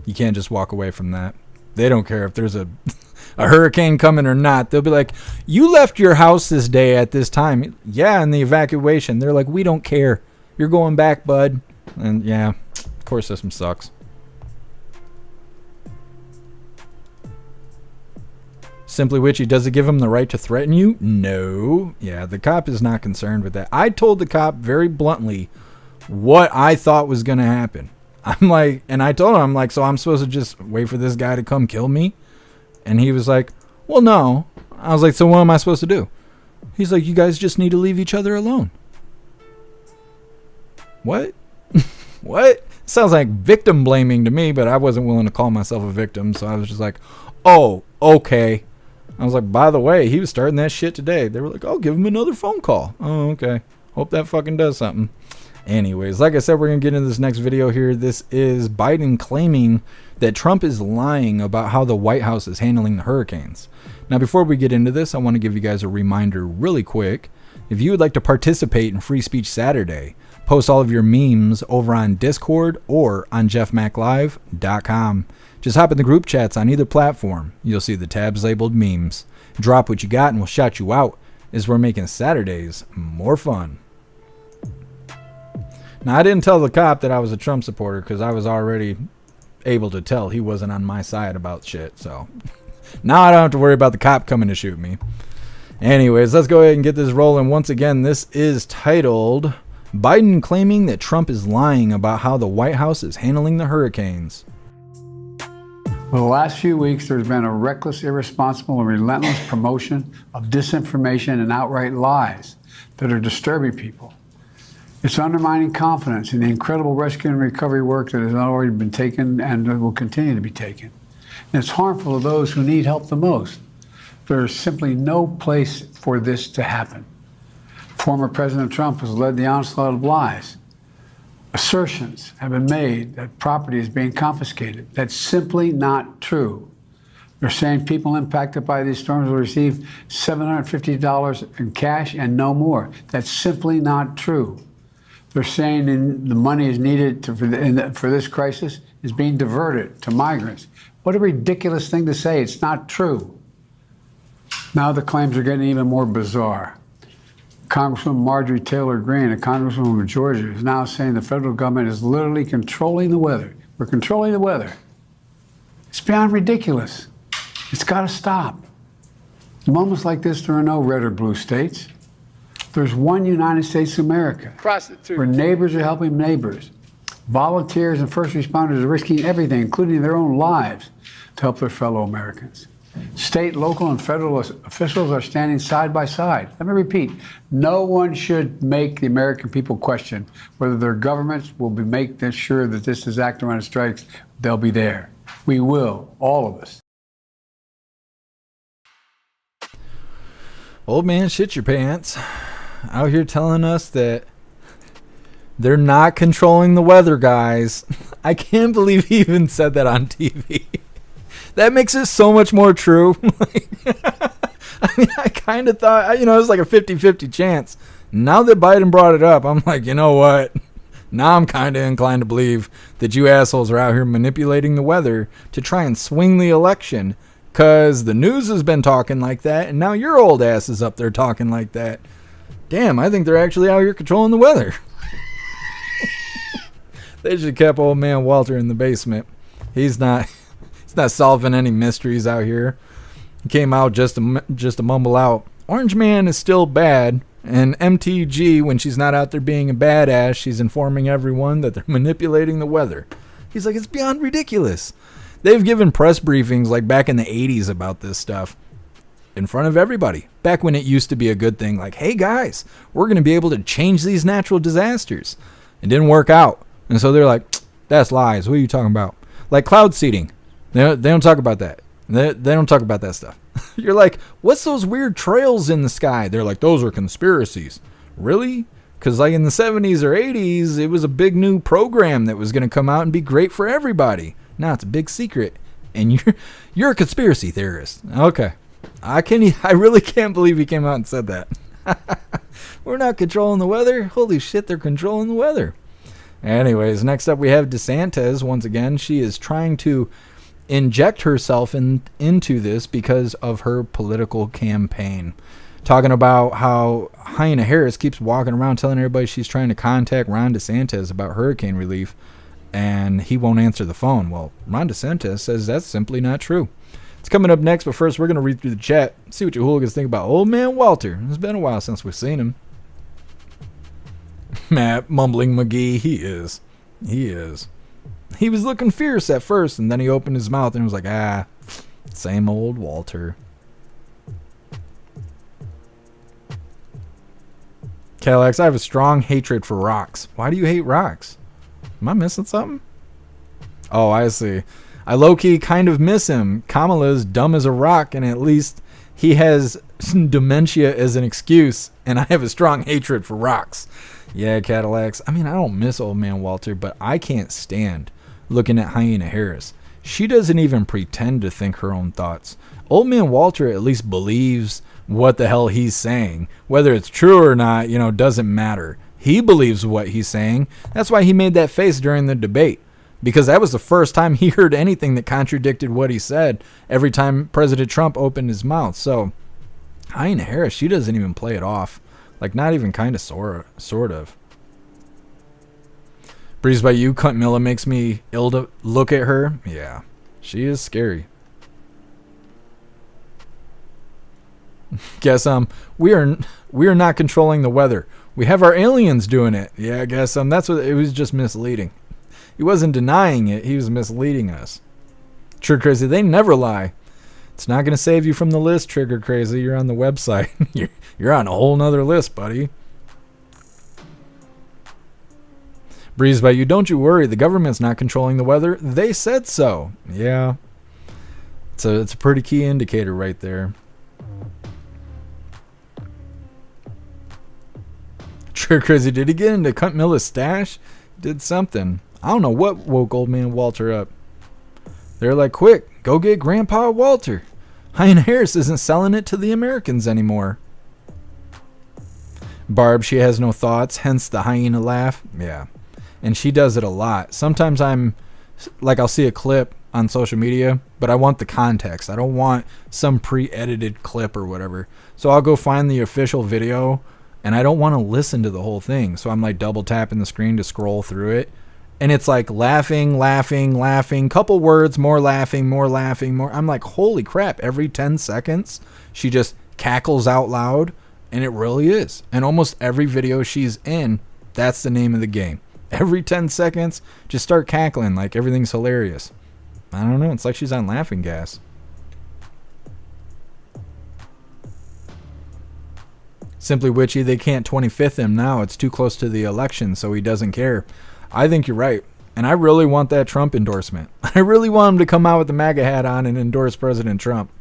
[SPEAKER 1] you can't just walk away from that. They don't care if there's a a hurricane coming or not. They'll be like, you left your house this day at this time. Yeah, in the evacuation. They're like, we don't care. You're going back, bud. And yeah, court system sucks. Simply Witchy, does it give him the right to threaten you? No. Yeah, the cop is not concerned with that. I told the cop very bluntly what I thought was going to happen. I'm like, and I told him, I'm like, so I'm supposed to just wait for this guy to come kill me? And he was like, well, no. I was like, so what am I supposed to do? He's like, you guys just need to leave each other alone. What? What? Sounds like victim blaming to me, but I wasn't willing to call myself a victim, so I was just like, oh, okay. I was like, by the way, he was starting that shit today. They were like, I'll give him another phone call. Oh, okay. Hope that fucking does something. Anyways, like I said, we're going to get into this next video here. This is Biden claiming that Trump is lying about how the White House is handling the hurricanes. Now, before we get into this, I want to give you guys a reminder really quick. If you would like to participate in Free Speech Saturday, post all of your memes over on Discord or on jeffmaclive.com. Just hop in the group chats on either platform. You'll see the tabs labeled memes. Drop what you got and we'll shout you out, as we're making Saturdays more fun. Now, I didn't tell the cop that I was a Trump supporter because I was already able to tell he wasn't on my side about shit. So now I don't have to worry about the cop coming to shoot me. Anyways, let's go ahead and get this rolling. Once again, this is titled Biden claiming that Trump is lying about how the White House is handling the hurricanes.
[SPEAKER 8] For the last few weeks, there's been a reckless, irresponsible, and relentless promotion of disinformation and outright lies that are disturbing people. It's undermining confidence in the incredible rescue and recovery work that has already been taken and will continue to be taken. And it's harmful to those who need help the most. There's simply no place for this to happen. Former President Trump has led the onslaught of lies. Assertions have been made that property is being confiscated. That's simply not true. They're saying people impacted by these storms will receive $750 in cash and no more. That's simply not true. They're saying the money is needed for this crisis is being diverted to migrants. What a ridiculous thing to say. It's not true. Now the claims are getting even more bizarre. Congresswoman Marjorie Taylor Greene, a congresswoman from Georgia, is now saying the federal government is literally controlling the weather. We're controlling the weather. It's beyond ridiculous. It's got to stop. In moments like this, there are no red or blue states. There's one United States of America, where neighbors are helping neighbors. Volunteers and first responders are risking everything, including their own lives, to help their fellow Americans. State, local, and federal officials are standing side by side. Let me repeat, no one should make the American people question whether their governments will make sure that this disaster, when it strikes, they'll be there. We will, all of us.
[SPEAKER 1] Old man, shit your pants. Out here telling us that they're not controlling the weather, guys. I can't believe he even said that on TV. That makes it so much more true. I mean, I kind of thought, it was like a 50-50 chance. Now that Biden brought it up, I'm like, you know what? Now I'm kind of inclined to believe that you assholes are out here manipulating the weather to try and swing the election, because the news has been talking like that, and now your old ass is up there talking like that. Damn, I think they're actually out here controlling the weather. They should have kept old man Walter in the basement. He's not solving any mysteries out here. He came out just to mumble out, Orange Man is still bad, and MTG, when she's not out there being a badass, she's informing everyone that they're manipulating the weather. He's like, it's beyond ridiculous. They've given press briefings like back in the 80s about this stuff in front of everybody. Back when it used to be a good thing, like, hey guys, we're going to be able to change these natural disasters. It didn't work out. And so they're like, that's lies. What are you talking about? Like cloud seeding. They don't talk about that. They don't talk about that stuff. You're like, what's those weird trails in the sky? They're like, those are conspiracies. Really? Because like in the 70s or 80s, it was a big new program that was going to come out and be great for everybody. Now it's a big secret, and you're a conspiracy theorist. Okay. I really can't believe he came out and said that. We're not controlling the weather. Holy shit, they're controlling the weather. Anyways, next up we have DeSantis. Once again, she is trying to inject herself into this because of her political campaign. Talking about how Hyena Harris keeps walking around telling everybody she's trying to contact Ron DeSantis about hurricane relief, and he won't answer the phone. Well, Ron DeSantis says that's simply not true. It's coming up next, but first we're going to read through the chat, see what you hooligans think about Old Man Walter. It's been a while since we've seen him. Matt Mumbling McGee, he is. He was looking fierce at first, and then he opened his mouth and was like, same old Walter. Cadillacs, I have a strong hatred for rocks. Why do you hate rocks? Am I missing something? Oh, I see. I low-key kind of miss him. Kamala's dumb as a rock, and at least he has dementia as an excuse, and I have a strong hatred for rocks. Yeah, Cadillacs. I mean, I don't miss Old Man Walter, but I can't stand looking at Hyena Harris. She doesn't even pretend to think her own thoughts. Old Man Walter at least believes what the hell he's saying. Whether it's true or not, doesn't matter. He believes what he's saying. That's why he made that face during the debate. Because that was the first time he heard anything that contradicted what he said every time President Trump opened his mouth. So, Hyena Harris, she doesn't even play it off. Like, not even kind of, sort of. Breeze by you, Cunt Milla makes me ill to look at her. Yeah, she is scary. Guess we are not controlling the weather. We have our aliens doing it. Yeah, I guess that's what it was, just misleading. He wasn't denying it, he was misleading us. Trigger Crazy, they never lie. It's not going to save you from the list, Trigger Crazy. You're on the website. You're on a whole nother list, buddy. Breeze by you, don't you worry. The government's not controlling the weather. They said so. Yeah. It's a pretty key indicator right there. Trigger Crazy, did he get into Cunt Milla's stash? Did something. I don't know what woke Old Man Walter up. They're like, quick, go get Grandpa Walter. Hyena Harris isn't selling it to the Americans anymore. Barb, she has no thoughts, hence the hyena laugh. Yeah. And she does it a lot. Sometimes I'll see a clip on social media, but I want the context. I don't want some pre-edited clip or whatever. So I'll go find the official video, and I don't want to listen to the whole thing. So I'm like double tapping the screen to scroll through it. And it's like laughing, couple words, more laughing, more. I'm like, holy crap, every 10 seconds, she just cackles out loud, and it really is. And almost every video she's in, that's the name of the game. Every 10 seconds, just start cackling like everything's hilarious. I don't know, it's like she's on laughing gas. Simply Witchy, they can't 25th him now. It's too close to the election, so he doesn't care. I think you're right. And I really want that Trump endorsement. I really want him to come out with the MAGA hat on and endorse President Trump.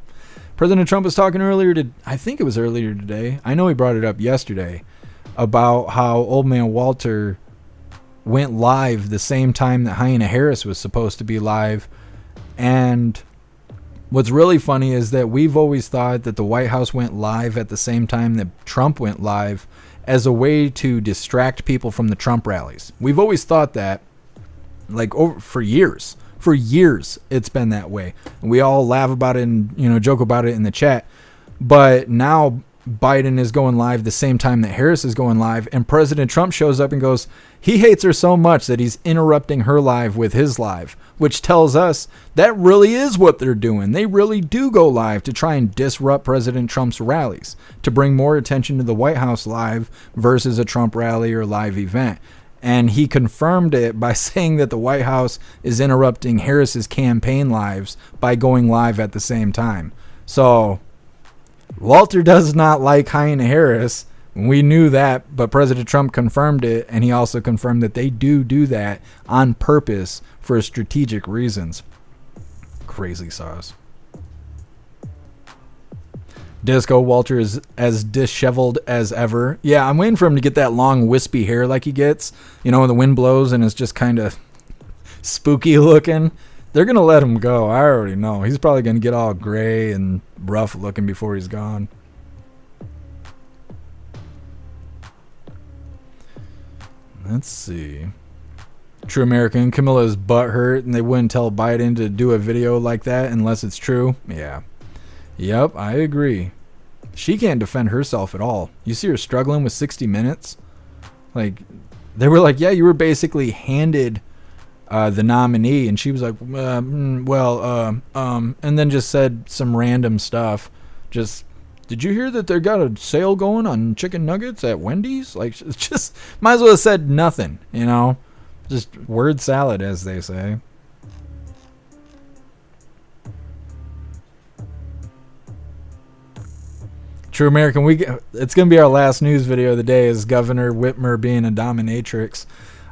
[SPEAKER 1] President Trump was talking I think it was earlier today. I know he brought it up yesterday about how Old Man Walter went live the same time that Hyena Harris was supposed to be live. And what's really funny is that we've always thought that the White House went live at the same time that Trump went live as a way to distract people from the Trump rallies. We've always thought that, for years. For years, it's been that way. And we all laugh about it and, joke about it in the chat. But now Biden is going live the same time that Harris is going live, and President Trump shows up and goes, he hates her so much that he's interrupting her live with his live, which tells us that really is what they're doing. They really do go live to try and disrupt President Trump's rallies, to bring more attention to the White House live versus a Trump rally or live event. And he confirmed it by saying that the White House is interrupting Harris's campaign lives by going live at the same time. So Walter does not like Hyena Harris. We knew that, but President Trump confirmed it, and he also confirmed that they do that on purpose for strategic reasons. Crazy sauce. Disco Walter is as disheveled as ever. Yeah, I'm waiting for him to get that long wispy hair like he gets. When the wind blows and it's just kind of spooky looking. They're going to let him go. I already know. He's probably going to get all gray and rough looking before he's gone. Let's see. True American. Camilla's butthurt, and they wouldn't tell Biden to do a video like that unless it's true. Yeah. Yep, I agree. She can't defend herself at all. You see her struggling with 60 Minutes? Like, they were like, yeah, you were basically handed the nominee, and she was like, and then just said some random stuff. Just, did you hear that they got a sale going on chicken nuggets at Wendy's? Like, just might as well have said nothing, you know? Just word salad, as they say. True American, it's going to be our last news video of the day, is Governor Whitmer being a dominatrix.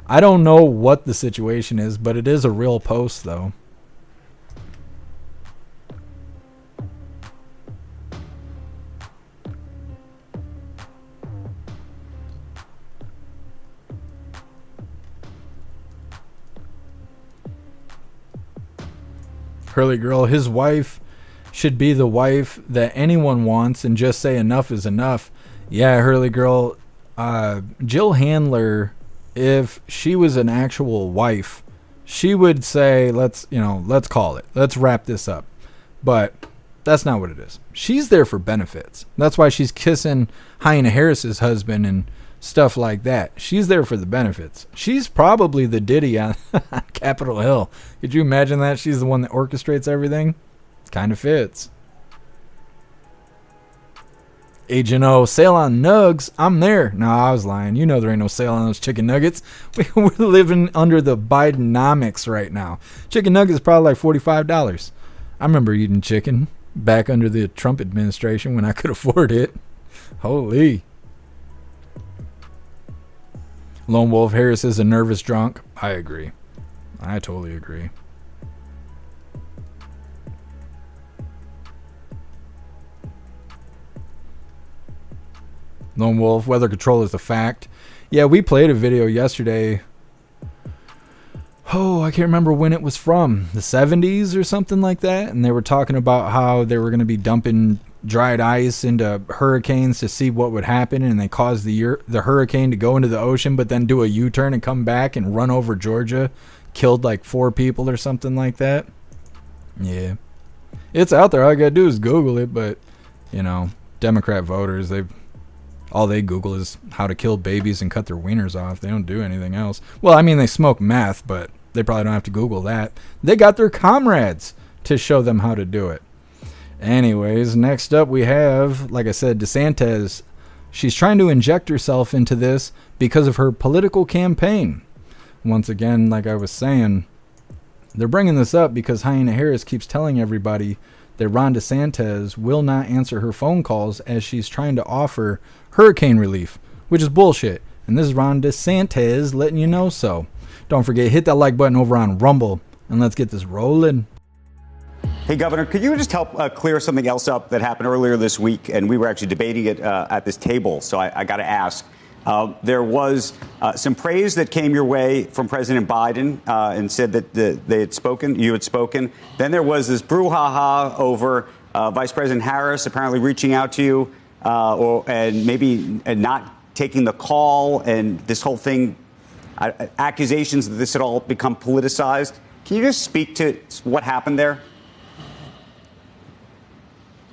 [SPEAKER 1] I don't know what the situation is, but it is a real post, though. Hurley girl, his wife should be the wife that anyone wants and just say enough is enough. Yeah, Hurley girl, Jill Handler, if she was an actual wife, she would say, let's call it. Let's wrap this up. But that's not what it is. She's there for benefits. That's why she's kissing Hyena Harris's husband and stuff like that. She's there for the benefits. She's probably the Diddy on Capitol Hill. Could you imagine that? She's the one that orchestrates everything. Kind of fits. Agent O, sale on nugs. I'm there. No, I was lying. You know there ain't no sale on those chicken nuggets. We're living under the Bidenomics right now. Chicken nuggets is probably like $45. I remember eating chicken back under the Trump administration when I could afford it. Holy. Lone Wolf Harris is a nervous drunk. I agree. I totally agree. Lone Wolf, weather control is a fact. Yeah, we played a video yesterday. Oh, I can't remember when it was from. The 70s or something like that. And they were talking about how they were going to be dumping dried ice into hurricanes to see what would happen. And they caused the hurricane to go into the ocean, but then do a U-turn and come back and run over Georgia. Killed like 4 people or something like that. Yeah. It's out there. All you got to do is Google it. But, you know, Democrat voters, all they Google is how to kill babies and cut their wieners off. They don't do anything else. Well, I mean, they smoke meth, but they probably don't have to Google that. They got their comrades to show them how to do it. Anyways, next up we have, like I said, DeSantis. She's trying to inject herself into this because of her political campaign. Once again, like I was saying, they're bringing this up because Hyena Harris keeps telling everybody that Ron DeSantis will not answer her phone calls as she's trying to offer hurricane relief, which is bullshit. And this is Ron DeSantis letting you know so. Don't forget, hit that like button over on Rumble, and let's get this rolling.
[SPEAKER 9] Hey, Governor, could you just help clear something else up that happened earlier this week? And we were actually debating it at this table, so I got to ask. There was some praise that came your way from President Biden and said that they had spoken, you had spoken. Then there was this brouhaha over Vice President Harris apparently reaching out to you and maybe not taking the call, and this whole thing, accusations that this had all become politicized. Can you just speak to what happened there?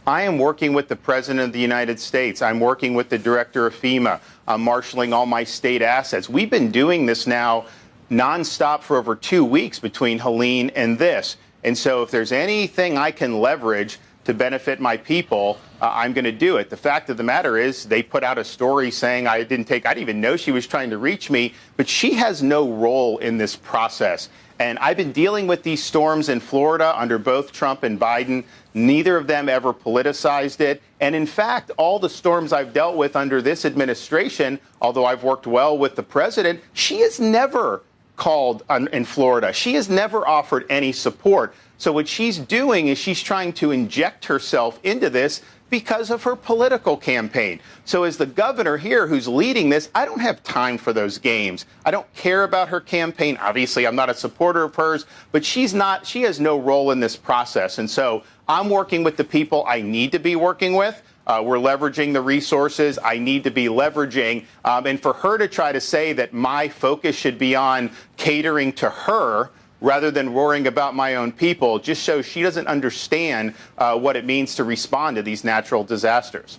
[SPEAKER 6] I am working with the President of the United States. I'm working with the Director of FEMA. I'm marshaling all my state assets. We've been doing this now nonstop for over 2 weeks between Helene and this. And so if there's anything I can leverage to benefit my people, I'm going to do it. The fact of the matter is they put out a story saying I didn't even know she was trying to reach me, but she has no role in this process. And I've been dealing with these storms in Florida under both Trump and Biden. Neither of them ever politicized it. And in fact, all the storms I've dealt with under this administration, although I've worked well with the president, she has never called in Florida. She has never offered any support. So what she's doing is she's trying to inject herself into this because of her political campaign. So as the governor here who's leading this, I don't have time for those games. I don't care about her campaign. Obviously, I'm not a supporter of hers, but she has no role in this process. And so I'm working with the people I need to be working with. We're leveraging the resources I need to be leveraging. And for her to try to say that my focus should be on catering to her rather than worrying about my own people just shows she doesn't understand what it means to respond to these natural disasters.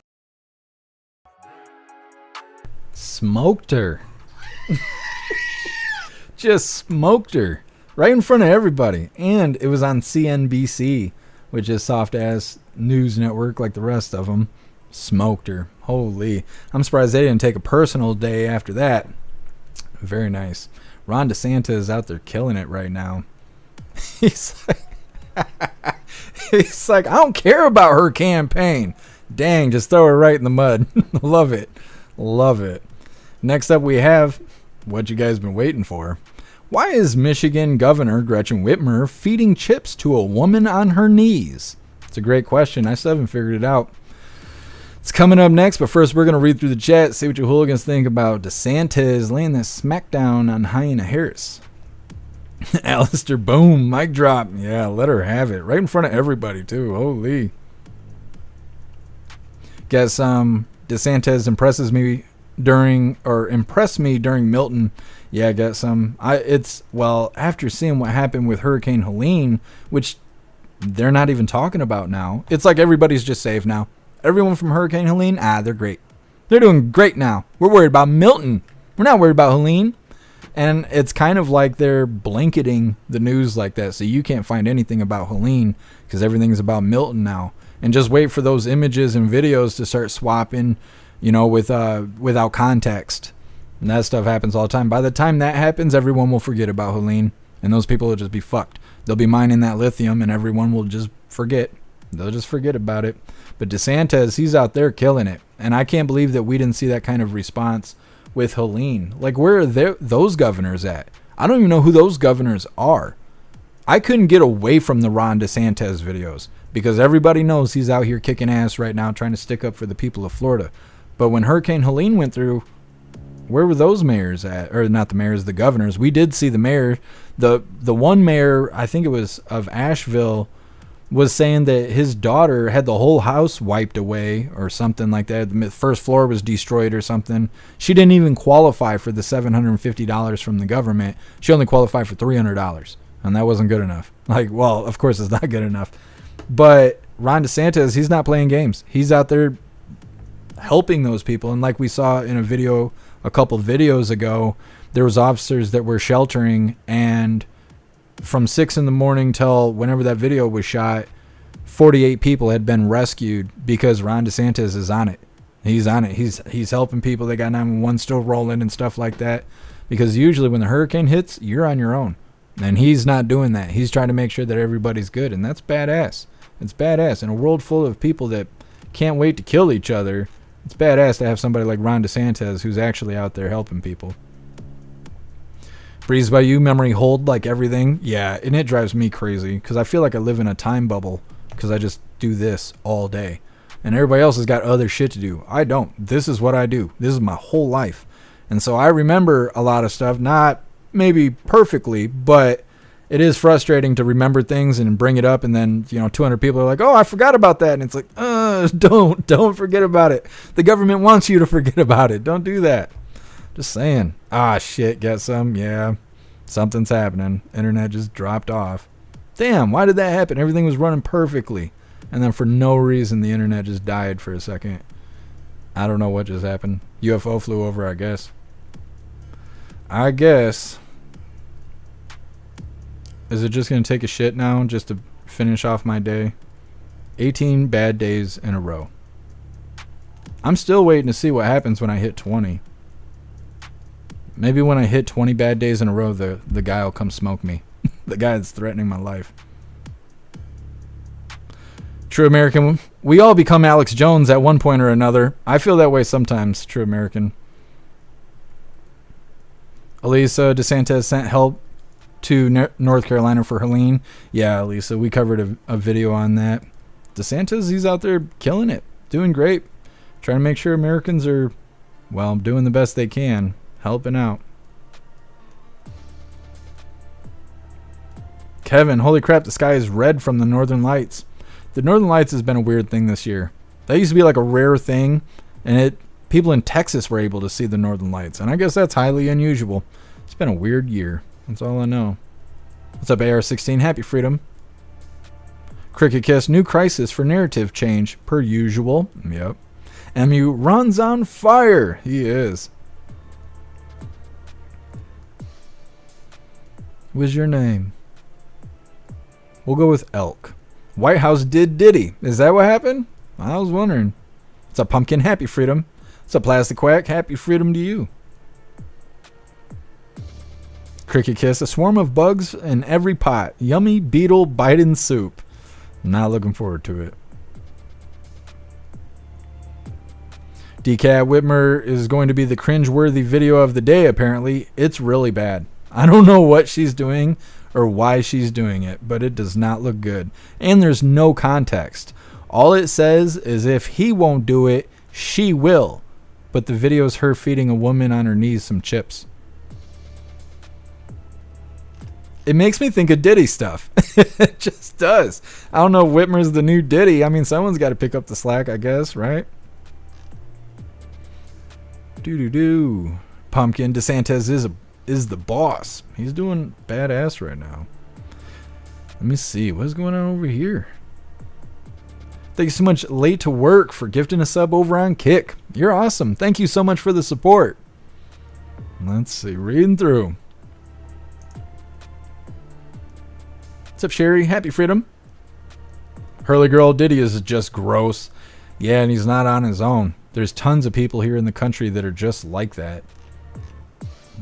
[SPEAKER 1] Smoked her. Just smoked her right in front of everybody. And it was on CNBC, which is soft-ass news network like the rest of them. Smoked her. Holy. I'm surprised they didn't take a personal day after that. Very nice. Ron DeSantis is out there killing it right now. He's like, I don't care about her campaign. Dang, just throw her right in the mud. Love it. Love it. Next up we have what you guys been waiting for. Why is Michigan Governor Gretchen Whitmer feeding chips to a woman on her knees? It's a great question. I still haven't figured it out. It's coming up next, but first we're going to read through the chat, see what you hooligans think about DeSantis laying that smackdown on Hyena Harris. Alistair, boom, mic drop. Yeah, let her have it. Right in front of everybody, too. Holy. Guess DeSantis impressed me during Milton. Yeah, I got some. After seeing what happened with Hurricane Helene, which they're not even talking about now. It's like everybody's just safe now. Everyone from Hurricane Helene, they're great. They're doing great now. We're worried about Milton. We're not worried about Helene. And it's kind of like they're blanketing the news like that, so you can't find anything about Helene because everything's about Milton now. And just wait for those images and videos to start swapping, without context. And that stuff happens all the time. By the time that happens, everyone will forget about Helene, and those people will just be fucked. They'll be mining that lithium, and everyone will just forget. They'll just forget about it. But DeSantis, he's out there killing it. And I can't believe that we didn't see that kind of response with Helene. Like, where are those governors at? I don't even know who those governors are. I couldn't get away from the Ron DeSantis videos because everybody knows he's out here kicking ass right now trying to stick up for the people of Florida. But when Hurricane Helene went through, where were those mayors at? Or not the mayors, the governors. We did see the mayor. The one mayor, I think it was of Asheville, was saying that his daughter had the whole house wiped away or something like that. The first floor was destroyed or something. She didn't even qualify for the $750 from the government. She only qualified for $300, and that wasn't good enough. Like, well, of course it's not good enough. But Ron DeSantis, he's not playing games. He's out there helping those people. And like we saw in a video a couple videos ago, there was officers that were sheltering, and from 6 a.m. till whenever that video was shot, 48 people had been rescued because Ron DeSantis is on it. He's on it. He's helping people. They got 911 still rolling and stuff like that. Because usually when the hurricane hits, you're on your own. And he's not doing that. He's trying to make sure that everybody's good. And that's badass. It's badass. In a world full of people that can't wait to kill each other, it's badass to have somebody like Ron DeSantis who's actually out there helping people. Breeze by you, memory hold like everything. Yeah, and it drives me crazy because I feel like I live in a time bubble because I just do this all day. And everybody else has got other shit to do. I don't. This is what I do. This is my whole life. And so I remember a lot of stuff, not maybe perfectly, but it is frustrating to remember things and bring it up, and then 200 people are like, oh, I forgot about that. And it's like, don't forget about it. The government wants you to forget about it. Don't do that. Just saying. Shit, get some. Yeah, something's happening. Internet just dropped off. Damn, why did that happen? Everything was running perfectly, and then for no reason the internet just died for a second. I don't know what just happened. UFO flew over, I guess. Is it just going to take a shit now just to finish off my day? 18 bad days in a row. I'm still waiting to see what happens when I hit 20. Maybe when I hit 20 bad days in a row, the guy will come smoke me. The guy that's threatening my life. True American. We all become Alex Jones at one point or another. I feel that way sometimes, True American. Elisa DeSantis sent help to North Carolina for Helene. Yeah, Elisa, we covered a video on that. DeSantis, he's out there killing it. Doing great. Trying to make sure Americans are, doing the best they can. Helping out. Kevin, holy crap, the sky is red from the Northern Lights. The Northern Lights has been a weird thing this year. That used to be like a rare thing, and people in Texas were able to see the northern lights, and I guess that's highly unusual. It's been a weird year. That's all I know. What's up, AR-16? Happy freedom. Cricket Kiss, new crisis for narrative change, per usual. Yep. MU runs on fire. He is. What's your name? We'll go with Elk. White House did Diddy. Is that what happened? I was wondering. It's a pumpkin. Happy freedom. It's a plastic quack. Happy freedom to you. Cricket Kiss. A swarm of bugs in every pot. Yummy beetle Biden soup. Not looking forward to it. DCAT Whitmer is going to be the cringe-worthy video of the day, apparently. It's really bad. I don't know what she's doing or why she's doing it, but it does not look good. And there's no context. All it says is if he won't do it, she will. But the video is her feeding a woman on her knees some chips. It makes me think of Diddy stuff. It just does. I don't know if Whitmer's the new Diddy. I mean, someone's got to pick up the slack, I guess, right? Doo-doo-doo. Pumpkin DeSantis is the boss. He's doing badass right now. Let me see. What's going on over here? Thank you so much, Late to Work, for gifting a sub over on Kick. You're awesome. Thank you so much for the support. Let's see. Reading through. What's up, Sherry? Happy freedom. Hurley Girl Diddy is just gross. Yeah, and he's not on his own. There's tons of people here in the country that are just like that.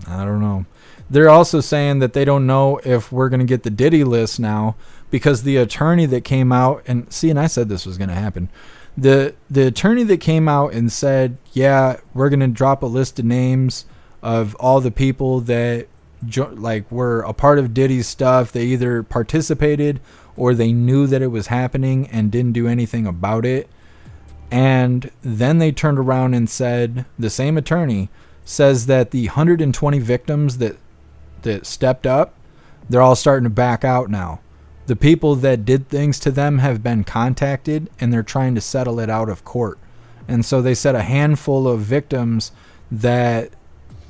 [SPEAKER 1] I don't know. They're also saying that they don't know if we're going to get the Diddy list now because the attorney that came out and I said this was going to happen. The attorney that came out and said, yeah, we're going to drop a list of names of all the people that were a part of Diddy's stuff. They either participated or they knew that it was happening and didn't do anything about it. And then they turned around and said, the same attorney says that the 120 victims that stepped up, they're all starting to back out now. The people that did things to them have been contacted and they're trying to settle it out of court. And so they said a handful of victims that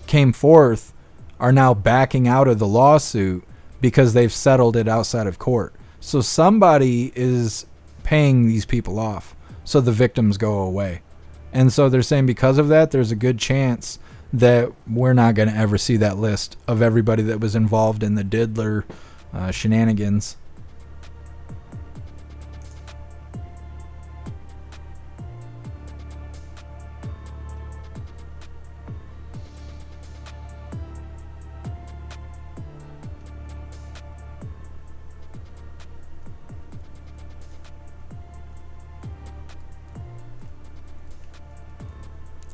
[SPEAKER 1] came forth are now backing out of the lawsuit because they've settled it outside of court. So somebody is paying these people off so the victims go away. And so they're saying because of that, there's a good chance that we're not going to ever see that list of everybody that was involved in the Diddler shenanigans.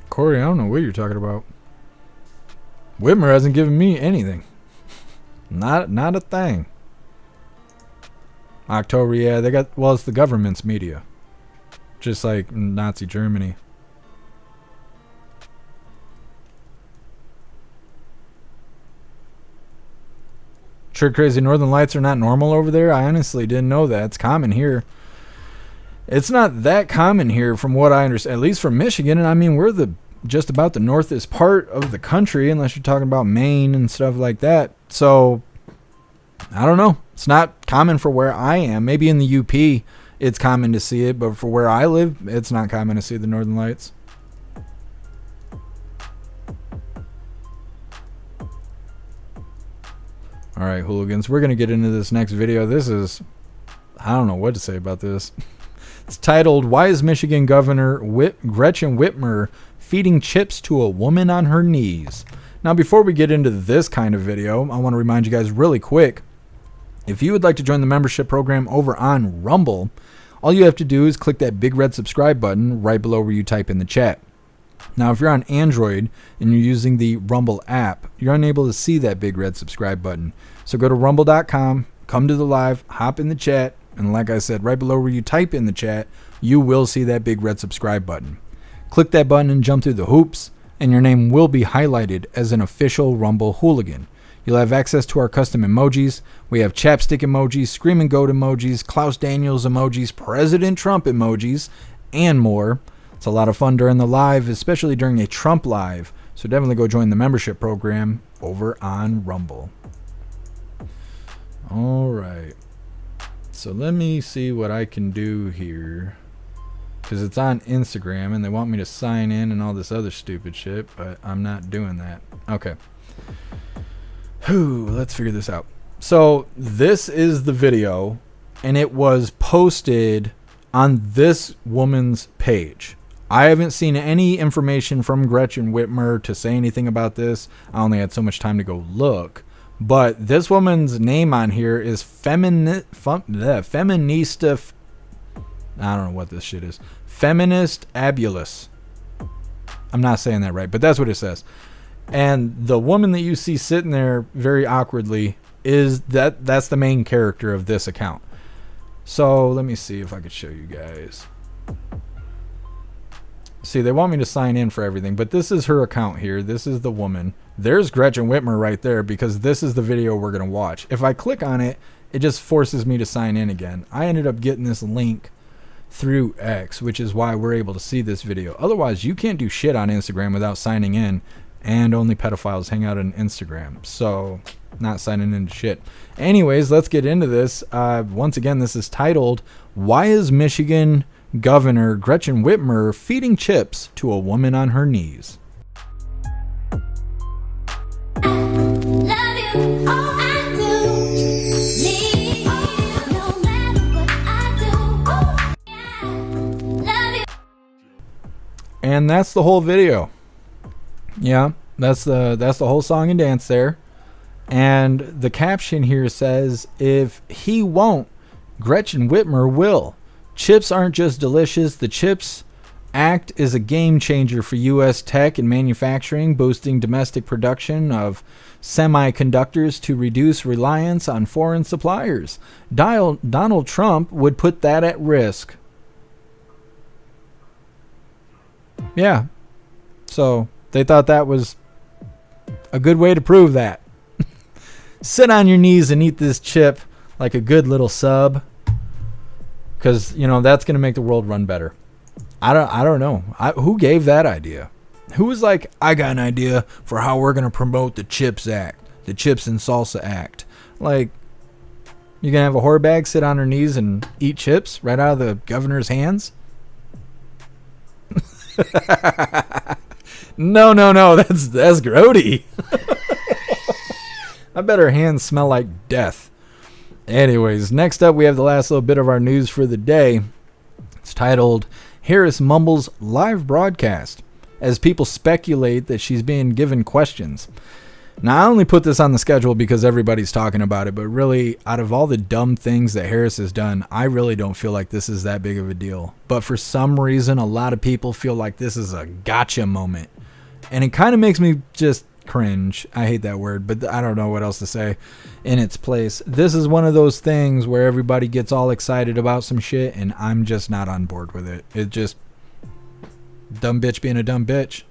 [SPEAKER 1] Corey, I don't know what you're talking about. Whitmer hasn't given me anything. Not a thing. October, yeah, it's the government's media. Just like Nazi Germany. Sure crazy Northern Lights are not normal over there? I honestly didn't know that. It's common here. It's not that common here from what I understand, at least from Michigan. And I mean, we're just about the northest part of the country, unless you're talking about Maine and stuff like that. So, I don't know. It's not common for where I am. Maybe in the UP it's common to see it, but for where I live, it's not common to see the Northern Lights. All right, hooligans, we're going to get into this next video. I don't know what to say about this. It's titled, Why is Michigan Governor Gretchen Whitmer feeding chips to a woman on her knees? Now, before we get into this kind of video, I want to remind you guys really quick, if you would like to join the membership program over on Rumble, all you have to do is click that big red subscribe button right below where you type in the chat. Now, if you're on Android and you're using the Rumble app, you're unable to see that big red subscribe button. So go to rumble.com, come to the live, hop in the chat, and like I said, right below where you type in the chat, you will see that big red subscribe button. Click that button and jump through the hoops, and your name will be highlighted as an official Rumble hooligan. You'll have access to our custom emojis. We have chapstick emojis, screaming goat emojis, Klaus Daniels emojis, President Trump emojis, and more. It's a lot of fun during the live, especially during a Trump live. So definitely go join the membership program over on Rumble. All right. So let me see what I can do here. Because it's on Instagram and they want me to sign in and all this other stupid shit, but I'm not doing that. Okay. Let's figure this out. So this is the video, and it was posted on this woman's page. I haven't seen any information from Gretchen Whitmer to say anything about this. I only had so much time to go look. But this woman's name on here is Feminista. I don't know what this shit is. Feminist Abulous. I'm not saying that right, but that's what it says. And the woman that you see sitting there very awkwardly that's the main character of this account. So let me see if I could show you guys. See, they want me to sign in for everything, but this is her account here. This is the woman. There's Gretchen Whitmer right there because this is the video we're going to watch. If I click on it, it just forces me to sign in again. I ended up getting this link through X, which is why we're able to see this video. Otherwise, you can't do shit on Instagram without signing in, and only pedophiles hang out on Instagram. So, not signing into shit. Anyways, let's get into this. Once again, this is titled, "Why is Michigan Governor Gretchen Whitmer feeding chips to a woman on her knees?" And that's the whole video. Yeah, that's the whole song and dance there. And the caption here says, "If he won't, Gretchen Whitmer will. Chips aren't just delicious. The CHIPS Act is a game changer for U.S. tech and manufacturing, boosting domestic production of semiconductors to reduce reliance on foreign suppliers. Donald Trump would put that at risk." Yeah. So they thought that was a good way to prove that. Sit on your knees and eat this chip like a good little sub. Because, you know, that's going to make the world run better. I don't know. Who gave that idea? Who was like, I got an idea for how we're going to promote the CHIPS Act. The Chips and Salsa Act. Like, you're going to have a whore bag sit on her knees and eat chips right out of the governor's hands? No. That's grody. I bet her hands smell like death. Anyways, next up we have the last little bit of our news for the day. It's titled, "Harris Mumbles Live Broadcast," as people speculate that she's being given questions. Now, I only put this on the schedule because everybody's talking about it, but really, out of all the dumb things that Harris has done, I really don't feel like this is that big of a deal. But for some reason, a lot of people feel like this is a gotcha moment. And it kind of makes me just cringe. I hate that word, but I don't know what else to say in its place. This is one of those things where everybody gets all excited about some shit, and I'm just not on board with it. It just, dumb bitch being a dumb bitch.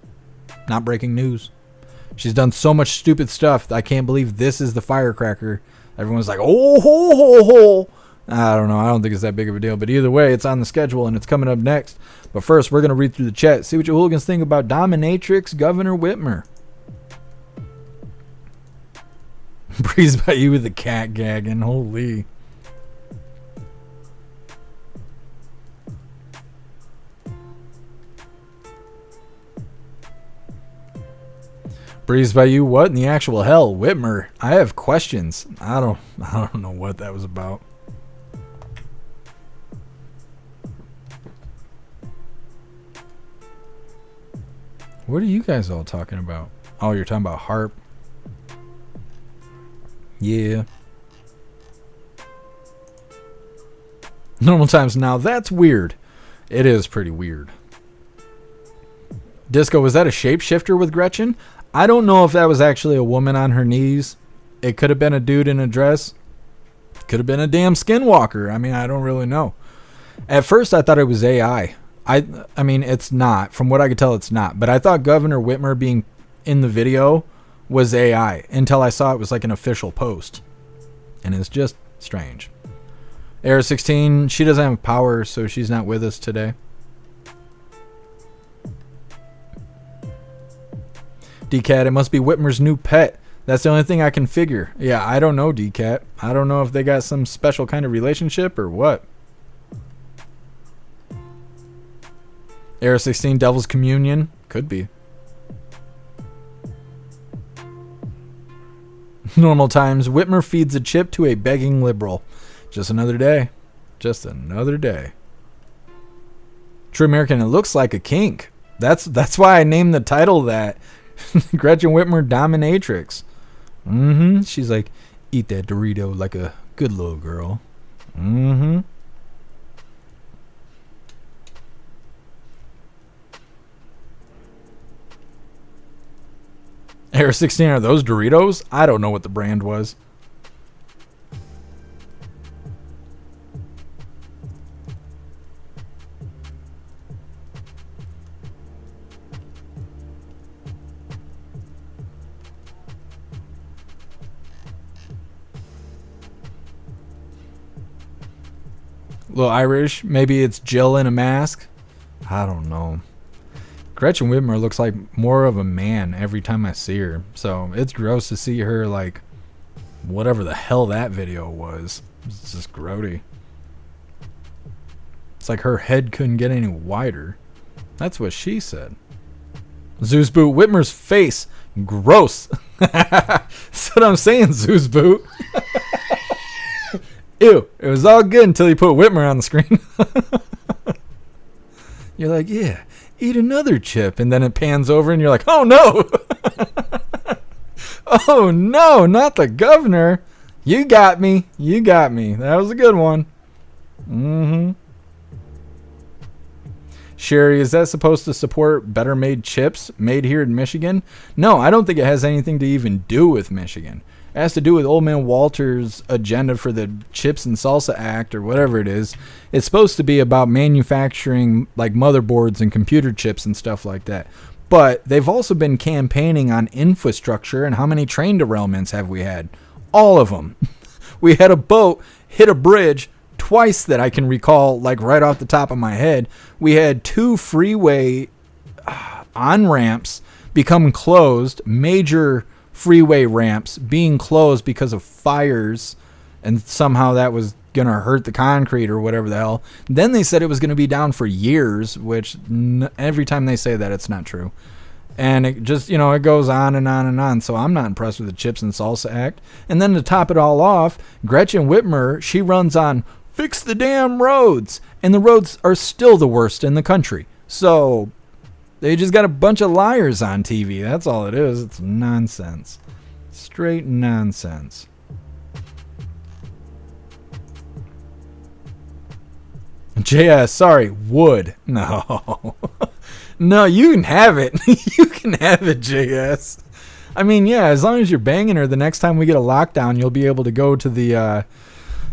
[SPEAKER 1] Not breaking news. She's done so much stupid stuff. I can't believe this is the firecracker. Everyone's like, oh, ho, ho, ho. I don't know. I don't think it's that big of a deal. But either way, it's on the schedule and it's coming up next. But first, we're going to read through the chat. See what your hooligans think about Dominatrix Governor Whitmer. Breezed by you with the cat gagging. Holy. Breezed by you, what in the actual hell? Whitmer, I have questions. I don't know what that was about. What are you guys all talking about? Oh, you're talking about harp. Yeah. Normal times now. That's weird. It is pretty weird. Disco, was that a shapeshifter with Gretchen? I don't know if that was actually a woman on her knees. It could have been a dude in a dress. Could have been a damn skinwalker. I mean, I don't really know. At first, I thought it was AI. I mean, it's not. From what I could tell, it's not. But I thought Governor Whitmer being in the video was AI until I saw it was like an official post. And it's just strange. Era 16, she doesn't have power, so she's not with us today. DCAT, it must be Whitmer's new pet. That's the only thing I can figure. Yeah, I don't know, DCAT. I don't know if they got some special kind of relationship or what. Era 16 Devil's Communion? Could be. Normal times, Whitmer feeds a chip to a begging liberal. Just another day. Just another day. True American, it looks like a kink. That's why I named the title that. Gretchen Whitmer Dominatrix. She's like, eat that Dorito like a good little girl. Era 16, are those Doritos? I don't know what the brand was. A little Irish. Maybe it's Jill in a mask. I don't know. Gretchen Whitmer looks like more of a man every time I see her. So it's gross to see her like whatever the hell that video was. It's just grody. It's like her head couldn't get any wider. That's what she said. Zeus Boot, Whitmer's face. Gross. That's what I'm saying, Zeus Boot. Ew, it was all good until you put Whitmer on the screen. You're like, yeah, eat another chip. And then it pans over and you're like, oh no. Oh no, not the governor. You got me. You got me. That was a good one. Sherry, is that supposed to support better made chips made here in Michigan? No, I don't think it has anything to even do with Michigan. It has to do with Old Man Walter's agenda for the Chips and Salsa Act or whatever it is. It's supposed to be about manufacturing like motherboards and computer chips and stuff like that. But they've also been campaigning on infrastructure and how many train derailments have we had? All of them. We had a boat hit a bridge twice that I can recall, like right off the top of my head. We had 2 freeway on-ramps become closed, major freeway ramps being closed because of fires, and somehow that was going to hurt the concrete or whatever the hell. Then they said it was going to be down for years, which every time they say that, it's not true. And it just, it goes on and on and on. So I'm not impressed with the Chips and Salsa Act. And then to top it all off, Gretchen Whitmer, she runs on fix the damn roads. And the roads are still the worst in the country. So they just got a bunch of liars on TV. That's all it is. It's nonsense. Straight nonsense. JS, sorry, wood. No. No, you can have it. You can have it, JS. I mean, yeah, as long as you're banging her, the next time we get a lockdown, you'll be able to go to the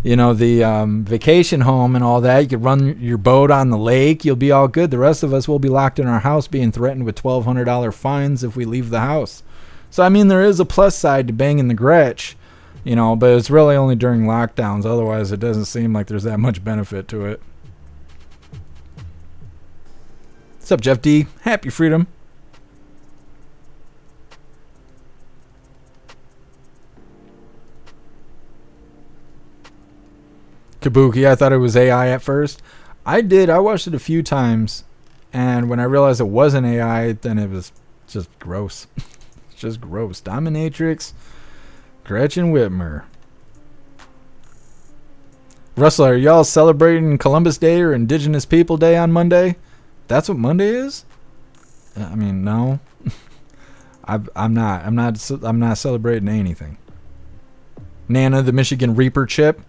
[SPEAKER 1] vacation home and all that. You could run your boat on the lake. You'll be all good. The rest of us will be locked in our house being threatened with $1,200 fines if we leave the house. So, I mean, there is a plus side to banging the Gretch, but it's really only during lockdowns. Otherwise, it doesn't seem like there's that much benefit to it. What's up, Jeff D? Happy freedom. Kabuki, I thought it was AI at first. I did. I watched it a few times, and when I realized it wasn't AI, then it was just gross. It's just gross. Dominatrix, Gretchen Whitmer. Russell, are y'all celebrating Columbus Day or Indigenous People Day on Monday? That's what Monday is? I mean, no. I'm not celebrating anything. Nana, the Michigan Reaper chip.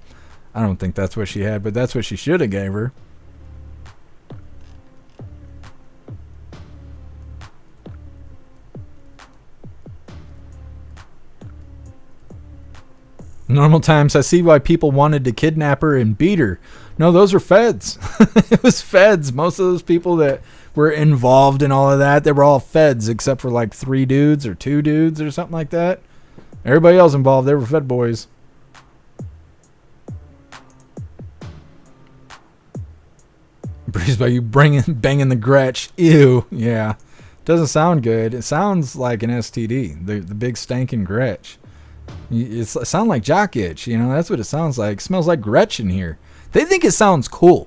[SPEAKER 1] I don't think that's what she had, but that's what she should have gave her. Normal times, I see why people wanted to kidnap her and beat her. No, those were feds. It was feds. Most of those people that were involved in all of that, they were all feds except for like 3 dudes or 2 dudes or something like that. Everybody else involved, they were fed boys. Breeze by you banging the Gretch. Ew. Yeah. Doesn't sound good. It sounds like an STD, the big stankin' Gretch. It sounds like jock itch, you know, that's what it sounds like. It smells like Gretchen here. They think it sounds cool.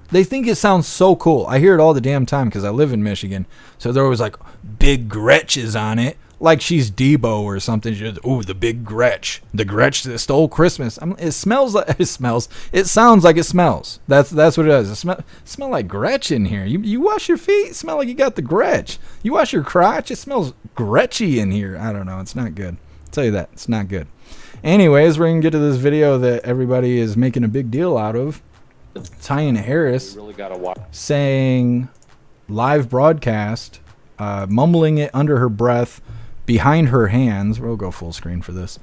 [SPEAKER 1] They think it sounds so cool. I hear it all the damn time because I live in Michigan. So there was like big Gretches on it. Like she's Debo or something. She just, ooh, the big Gretch. The Gretch that stole Christmas. It smells like it smells. It sounds like it smells. That's what it does. It smell like Gretch in here. You wash your feet, it smell like you got the Gretch. You wash your crotch, it smells Gretchy in here. I don't know. It's not good. I'll tell you that. It's not good. Anyways, we're going to get to this video that everybody is making a big deal out of. Tyan Harris saying live broadcast, mumbling it under her breath, behind her hands. We'll go full screen for this.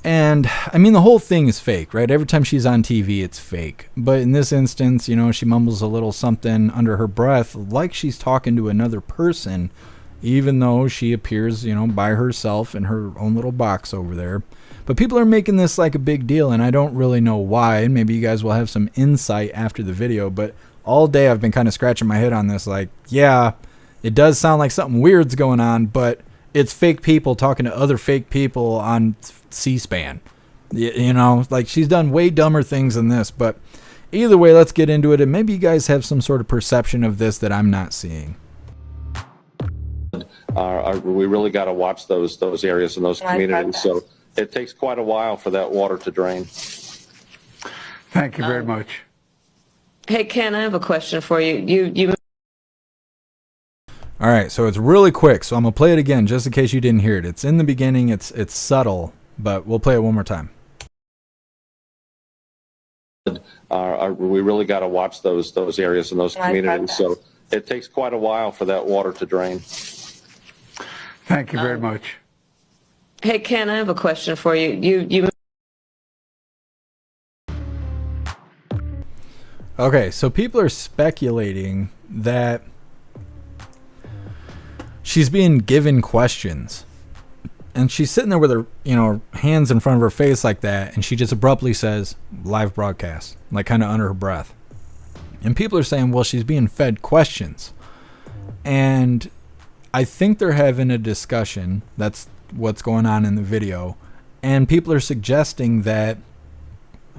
[SPEAKER 1] And I mean, the whole thing is fake, right? Every time she's on TV, it's fake. But in this instance, you know, she mumbles a little something under her breath, like she's talking to another person, even though she appears, you know, by herself in her own little box over there. But people are making this like a big deal, and I don't really know why. And maybe you guys will have some insight after the video. But all day I've been kind of scratching my head on this, like, yeah, it does sound like something weird's going on, but it's fake people talking to other fake people on C-SPAN. You know, like she's done way dumber things than this. But either way, let's get into it. And maybe you guys have some sort of perception of this that I'm not seeing.
[SPEAKER 10] We really got to watch those areas and those communities. So it takes quite a while for that water to drain.
[SPEAKER 8] Thank you very much.
[SPEAKER 5] Hey, Ken, I have a question for you.
[SPEAKER 1] All right, so it's really quick, so I'm going to play it again just in case you didn't hear it. It's in the beginning, it's subtle, but we'll play it one more time.
[SPEAKER 10] We really got to watch those areas and those communities. So it takes quite a while for that water to drain.
[SPEAKER 8] Thank you very much.
[SPEAKER 5] Hey, Ken, I have a question for you.
[SPEAKER 1] Okay, so people are speculating that she's being given questions. And she's sitting there with her, you know, hands in front of her face like that, and she just abruptly says, live broadcast, like kind of under her breath. And people are saying, well, she's being fed questions. And I think they're having a discussion. That's what's going on in the video. And people are suggesting that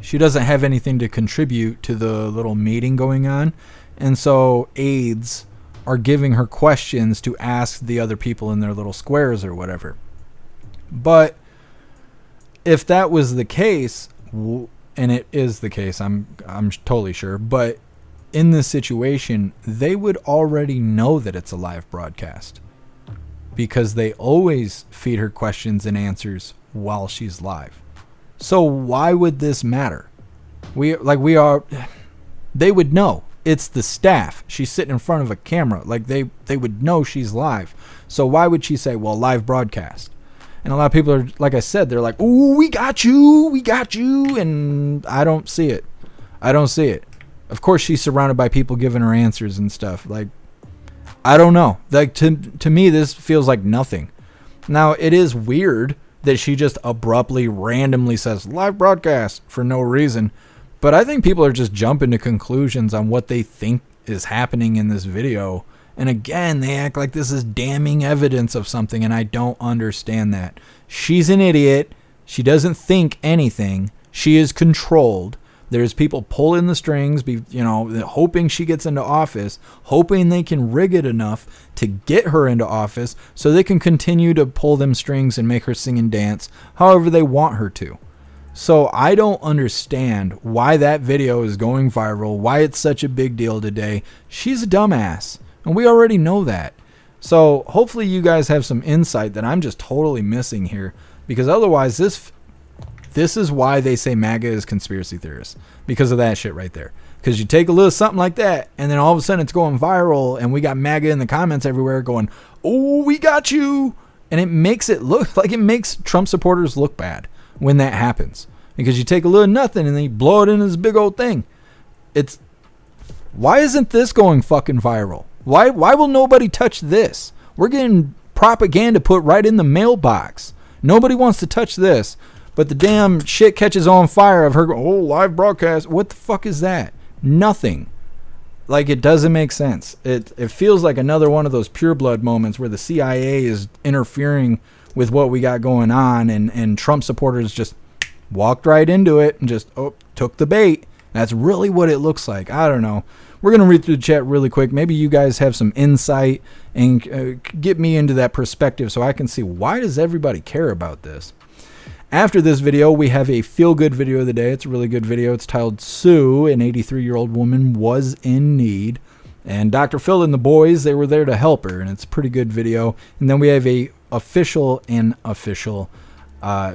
[SPEAKER 1] she doesn't have anything to contribute to the little meeting going on. And so aides are giving her questions to ask the other people in their little squares or whatever. But if that was the case, and it is the case, I'm totally sure, but in this situation, they would already know that it's a live broadcast because they always feed her questions and answers while she's live. So why would this matter? They would know. It's the staff. She's sitting in front of a camera. Like they would know she's live. So why would she say, well, live broadcast? And a lot of people are, like I said, they're like, ooh, we got you. And I don't see it. Of course, she's surrounded by people giving her answers and stuff. Like, I don't know. Like, to me, this feels like nothing. Now, it is weird that she just abruptly, randomly says live broadcast for no reason. But I think people are just jumping to conclusions on what they think is happening in this video. And again, they act like this is damning evidence of something, and I don't understand that. She's an idiot. She doesn't think anything. She is controlled. There's people pulling the strings, hoping she gets into office, hoping they can rig it enough to get her into office so they can continue to pull them strings and make her sing and dance however they want her to. So I don't understand why that video is going viral, why it's such a big deal today. She's a dumbass, and we already know that. So hopefully you guys have some insight that I'm just totally missing here, because otherwise this is why they say MAGA is conspiracy theorists, because of that shit right there. Because you take a little something like that, and then all of a sudden it's going viral, and we got MAGA in the comments everywhere going, oh, we got you. And it makes it look like, it makes Trump supporters look bad when that happens. Because you take a little nothing and then you blow it into this big old thing. Why isn't this going fucking viral? Why will nobody touch this? We're getting propaganda put right in the mailbox. Nobody wants to touch this. But the damn shit catches on fire of her going, oh, live broadcast. What the fuck is that? Nothing. Like, it doesn't make sense. It feels like another one of those pure blood moments where the CIA is interfering with what we got going on, and Trump supporters just walked right into it and just took the bait. That's really what it looks like. I don't know. We're going to read through the chat really quick. Maybe you guys have some insight and get me into that perspective so I can see, why does everybody care about this? After this video, we have a feel-good video of the day. It's a really good video. It's titled Sue, an 83-year-old woman, was in need. And Dr. Phil and the boys, they were there to help her, and it's a pretty good video. And then we have a official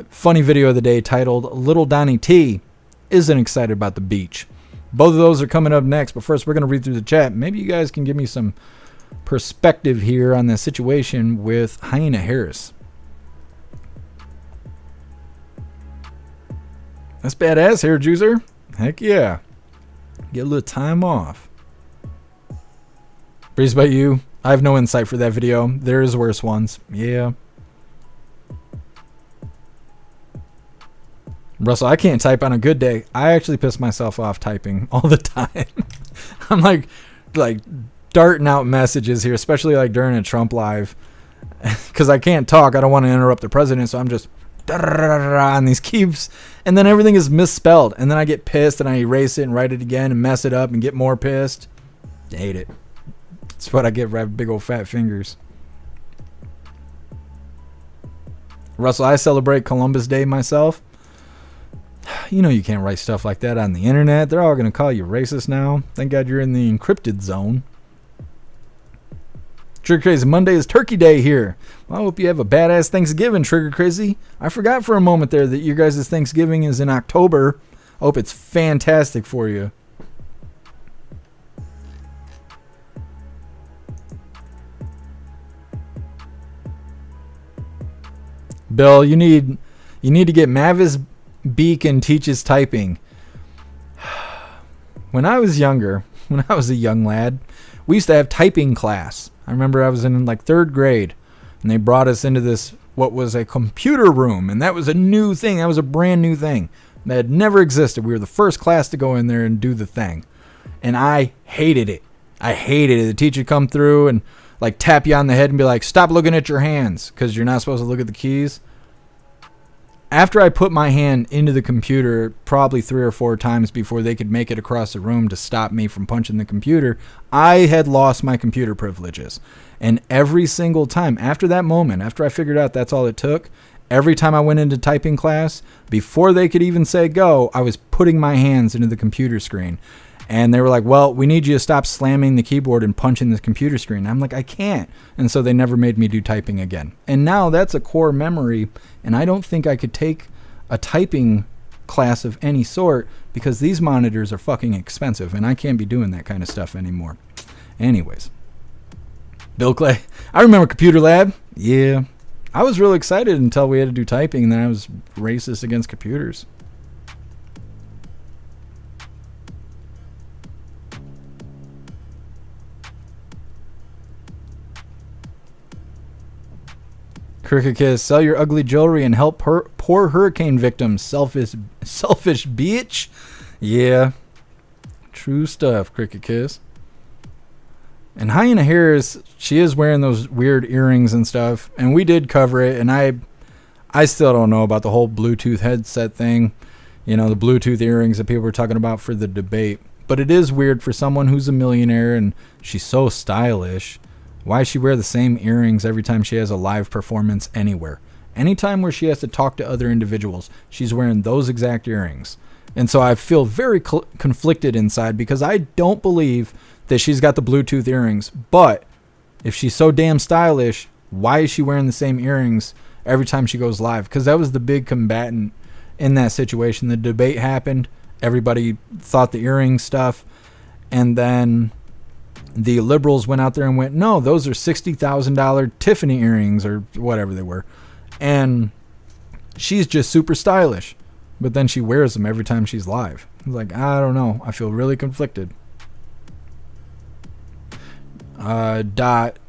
[SPEAKER 1] funny video of the day titled Little Donnie T Isn't Excited About the Beach. Both of those are coming up next, but first we're going to read through the chat. Maybe you guys can give me some perspective here on the situation with Hyena Harris. That's badass, hair juicer. Heck yeah. Get a little time off. Breeze about you. I have no insight for that video. There is worse ones. Yeah. Russell, I can't type on a good day. I actually piss myself off typing all the time. I'm like darting out messages here, especially like during a Trump live, because I can't talk. I don't want to interrupt the president, so I'm just on these keys, and then everything is misspelled, and then I get pissed and I erase it and write it again and mess it up and get more pissed. I hate it. That's what I get for having big old fat fingers. Russell, I celebrate Columbus Day myself. You know you can't write stuff like that on the internet. They're all going to call you racist now. Thank God you're in the encrypted zone. Trigger Crazy, Monday is Turkey Day here. Well, I hope you have a badass Thanksgiving, Trigger Crazy. I forgot for a moment there that your guys' Thanksgiving is in October. I hope it's fantastic for you. Bill, you need to get Mavis Beacon teaches typing. When I was younger, when I was a young lad, we used to have typing class. I remember I was in like 3rd grade, and they brought us into this, what was a computer room, and that was a new thing. That was a brand new thing that had never existed. We were the first class to go in there and do the thing, and I hated it. I hated it. The teacher would come through and like tap you on the head and be like, stop looking at your hands, because you're not supposed to look at the keys. After I put my hand into the computer probably 3 or 4 times before they could make it across the room to stop me from punching the computer, I had lost my computer privileges. And every single time after that moment, after I figured out that's all it took, every time I went into typing class, before they could even say go, I was putting my hands into the computer screen. And they were like, well, we need you to stop slamming the keyboard and punching the computer screen. I'm like, I can't. And so they never made me do typing again. And now that's a core memory. And I don't think I could take a typing class of any sort because these monitors are fucking expensive. And I can't be doing that kind of stuff anymore. Anyways. Bill Clay. I remember Computer Lab. Yeah. I was real excited until we had to do typing. And then I was racist against computers. Cricket Kiss, sell your ugly jewelry and help poor hurricane victims. Selfish bitch. Yeah. True stuff, Cricket Kiss. And Hyena Harris, she is wearing those weird earrings and stuff. And we did cover it. And I still don't know about the whole Bluetooth headset thing. You know, the Bluetooth earrings that people were talking about for the debate. But it is weird for someone who's a millionaire and she's so stylish. Why she wear the same earrings every time she has a live performance anywhere? Anytime where she has to talk to other individuals, she's wearing those exact earrings. And so I feel very conflicted inside because I don't believe that she's got the Bluetooth earrings. But if she's so damn stylish, why is she wearing the same earrings every time she goes live? Because that was the big combatant in that situation. The debate happened. Everybody thought the earring stuff. And then the liberals went out there and went, no, those are $60,000 Tiffany earrings or whatever they were. And she's just super stylish. But then she wears them every time she's live. It's like, I don't know. I feel really conflicted. Dot.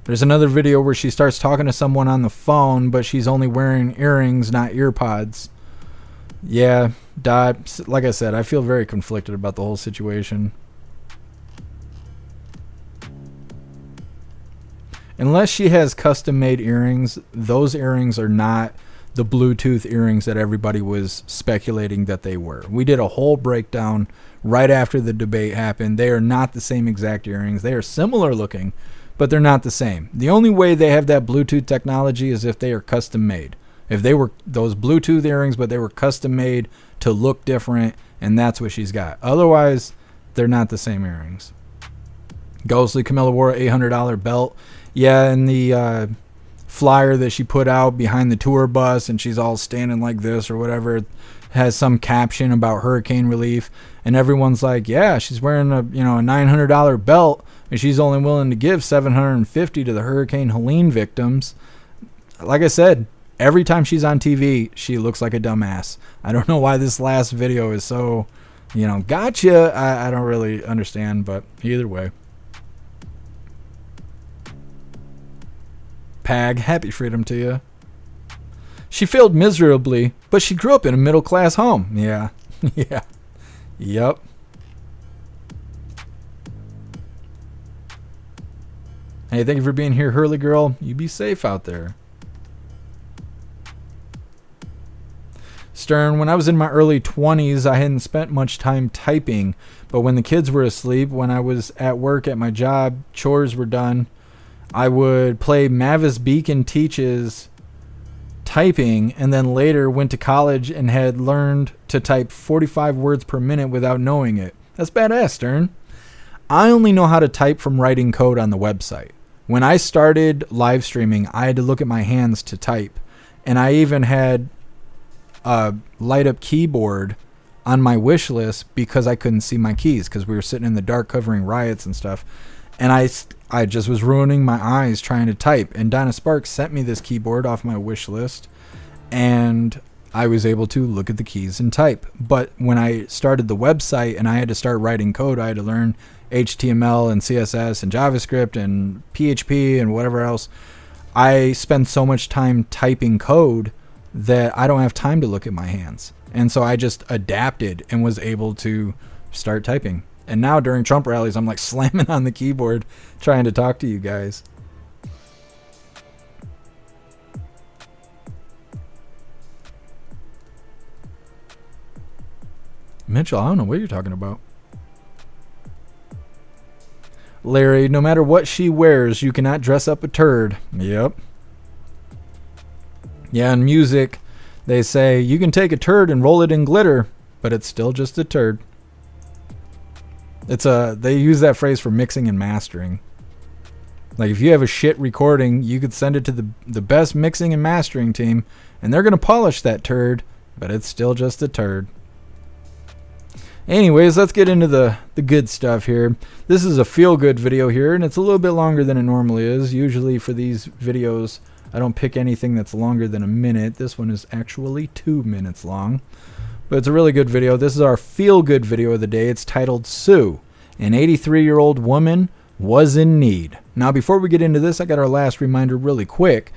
[SPEAKER 1] There's another video where she starts talking to someone on the phone, but she's only wearing earrings, not earpods. Yeah, Dot. Like I said, I feel very conflicted about the whole situation. Unless she has custom-made earrings, those earrings are not the Bluetooth earrings that everybody was speculating that they were. We did a whole breakdown right after the debate happened. They are not the same exact earrings. They are similar looking, but they're not the same. The only way they have that Bluetooth technology is if they are custom-made. If they were those Bluetooth earrings, but they were custom-made to look different, and that's what she's got. Otherwise, they're not the same earrings. Ghostly Camilla wore an $800 belt. Yeah, and the flyer that she put out behind the tour bus, and she's all standing like this or whatever, has some caption about hurricane relief, and everyone's like, yeah, she's wearing a $900 belt, and she's only willing to give $750 to the Hurricane Helene victims. Like I said, every time she's on TV, she looks like a dumbass. I don't know why this last video is so, gotcha. I don't really understand, but either way. Pag, happy freedom to you. She failed miserably, but she grew up in a middle-class home. Yeah. Yeah. Yep. Hey, thank you for being here, Hurley Girl. You be safe out there. Stern, when I was in my early 20s, I hadn't spent much time typing, but when the kids were asleep, when I was at work at my job, chores were done, I would play Mavis Beacon Teaches typing, and then later went to college and had learned to type 45 words per minute without knowing it. That's badass, Stern. I only know how to type from writing code on the website. When I started live streaming, I had to look at my hands to type, and I even had a light up keyboard on my wish list because I couldn't see my keys because we were sitting in the dark covering riots and stuff. And I just was ruining my eyes trying to type. And Donna Sparks sent me this keyboard off my wish list, and I was able to look at the keys and type. But when I started the website and I had to start writing code, I had to learn HTML and CSS and JavaScript and PHP and whatever else. I spend so much time typing code that I don't have time to look at my hands. And so I just adapted and was able to start typing. And now during Trump rallies, I'm like slamming on the keyboard trying to talk to you guys. Mitchell, I don't know what you're talking about. Larry, no matter what she wears, you cannot dress up a turd. Yep. Yeah, in music, they say you can take a turd and roll it in glitter, but it's still just a turd. They use that phrase for mixing and mastering. Like if you have a shit recording, you could send it to the best mixing and mastering team, and they're going to polish that turd, but it's still just a turd. Anyways, let's get into the good stuff here. This is a feel-good video here, and it's a little bit longer than it normally is. Usually for these videos, I don't pick anything that's longer than a minute. This one is actually 2 minutes long. But it's a really good video. This is our feel-good video of the day. It's titled Sue, an 83-year-old woman was in need. Now, before we get into this, I got our last reminder really quick.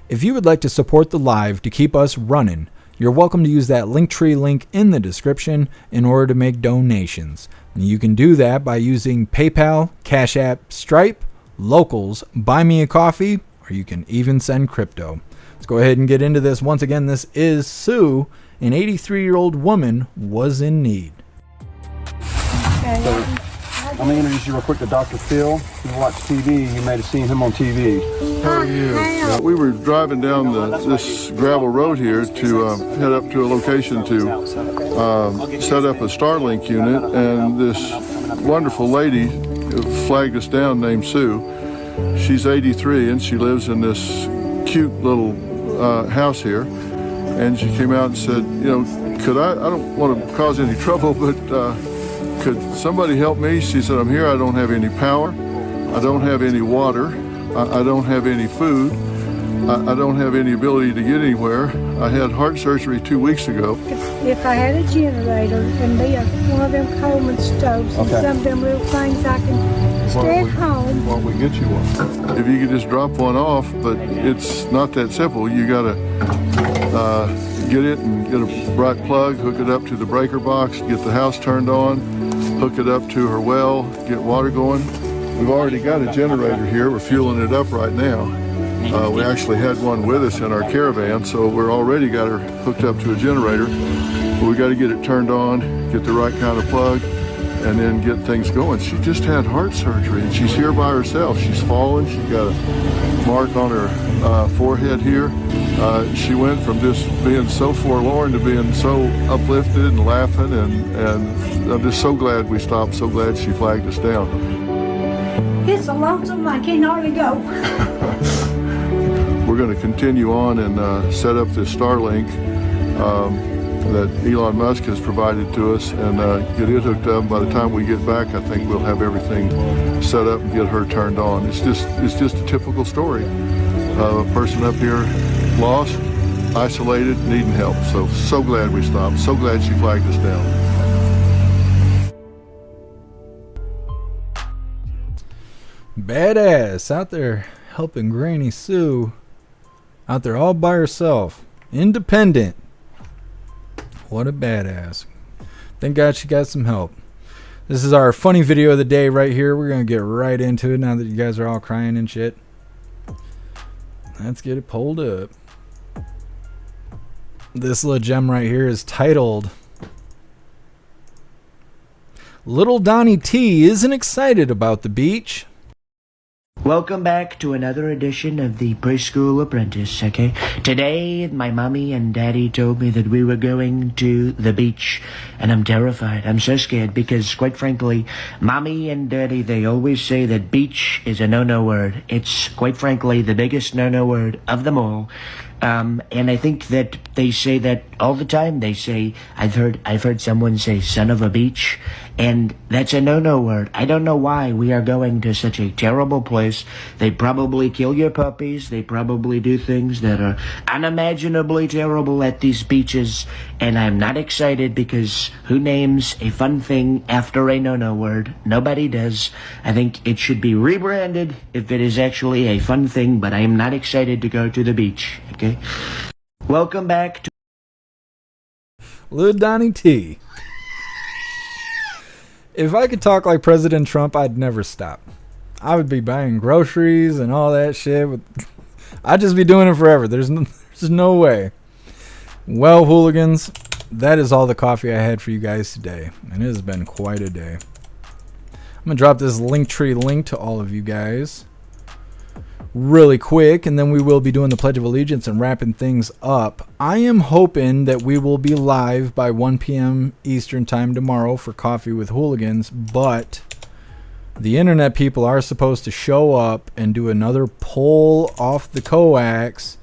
[SPEAKER 1] If you would like to support the live to keep us running, you're welcome to use that Linktree link in the description in order to make donations. And you can do that by using PayPal, Cash App, Stripe, Locals, Buy Me a Coffee, or you can even send crypto. Let's go ahead and get into this. Once again, this is Sue. An 83-year-old woman was in need.
[SPEAKER 7] So, I'm going to introduce you real quick to Dr. Phil. If you watch TV, you may have seen him on TV.
[SPEAKER 11] How are you? We were driving down this gravel road here to head up to a location to set up a Starlink unit, and this wonderful lady flagged us down named Sue. She's 83, and she lives in this cute little house here. And she came out and said, could I don't want to cause any trouble, but could somebody help me? She said, I'm here, I don't have any power, I don't have any water, I don't have any food, I don't have any ability to get anywhere. I had heart surgery 2 weeks ago.
[SPEAKER 12] If I had a generator and be one of them Coleman stoves and some of them little things I can stay at home.
[SPEAKER 11] Well, we get you one. If you could just drop one off, but it's not that simple. You got to get it and get a bright plug, hook it up to the breaker box, get the house turned on, hook it up to her well, get water going, We've already got a generator here. We're fueling it up right now. We actually had one with us in our caravan, so we're already got her hooked up to a generator. But we got to get it turned on, get the right kind of plug, and then get things going. She just had heart surgery, and she's here by herself. She's fallen. She's got a mark on her forehead here. She went from just being so forlorn to being so uplifted and laughing, and I'm just so glad we stopped, so glad she flagged us down.
[SPEAKER 12] It's so lonesome I can't hardly go.
[SPEAKER 11] We're going to continue on and set up this Starlink that Elon Musk has provided to us and get it hooked up. By the time we get back, I think we'll have everything set up and get her turned on. It's just a typical story of a person up here lost, isolated, needing help. So glad we stopped. So glad she flagged us down.
[SPEAKER 1] Badass out there helping Granny Sue. Out there all by herself. Independent. What a badass. Thank God she got some help. This is our funny video of the day right here. We're going to get right into it now that you guys are all crying and shit. Let's get it pulled up. This little gem right here is titled Little Donnie T isn't excited about the beach.
[SPEAKER 13] Welcome back to another edition of the Preschool Apprentice, okay? Today, my mommy and daddy told me that we were going to the beach, and I'm terrified. I'm so scared because, quite frankly, mommy and daddy, they always say that beach is a no-no word. It's, quite frankly, the biggest no-no word of them all. And I think that they say that all the time. They say, I've heard someone say son of a beach, and that's a no-no word. I don't know why we are going to such a terrible place. They probably kill your puppies. They probably do things that are unimaginably terrible at these beaches, and I'm not excited because who names a fun thing after a no-no word? Nobody does. I think it should be rebranded if it is actually a fun thing, but I am not excited to go to the beach, okay? Welcome back to
[SPEAKER 1] Little Donnie T. If I could talk like President Trump, I'd never stop. I would be buying groceries and all that shit. I'd just be doing it forever. There's no way. Well, hooligans, that is all the coffee I had for you guys today. And it has been quite a day. I'm going to drop this Linktree link to all of you guys really quick, and then we will be doing the Pledge of Allegiance and wrapping things up. I am hoping that we will be live by 1 p.m. Eastern time tomorrow for Coffee with Hooligans, but the internet people are supposed to show up and do another poll off the coax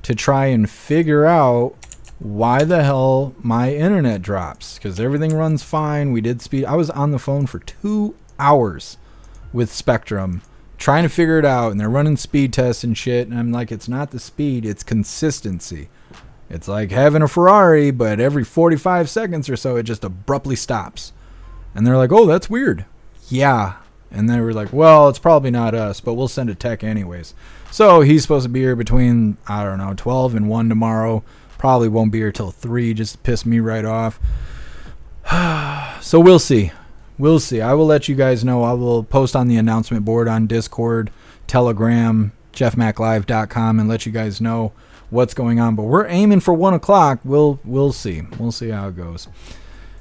[SPEAKER 1] to try and figure out why the hell my internet drops, because everything runs fine. We did speed. I was on the phone for 2 hours with Spectrum trying to figure it out, and they're running speed tests and shit, and I'm like, it's not the speed, it's consistency. It's like having a Ferrari, but every 45 seconds or so it just abruptly stops. And they're like, oh, that's weird. Yeah. And they were like, well, it's probably not us, but we'll send a tech anyways. So he's supposed to be here between, I don't know, 12 and 1 tomorrow. Probably won't be here till 3, just to piss me right off. So we'll see. We'll see. I will let you guys know. I will post on the announcement board on Discord, Telegram, jeffmaclive.com, and let you guys know what's going on. But we're aiming for 1 o'clock. We'll see. We'll see how it goes.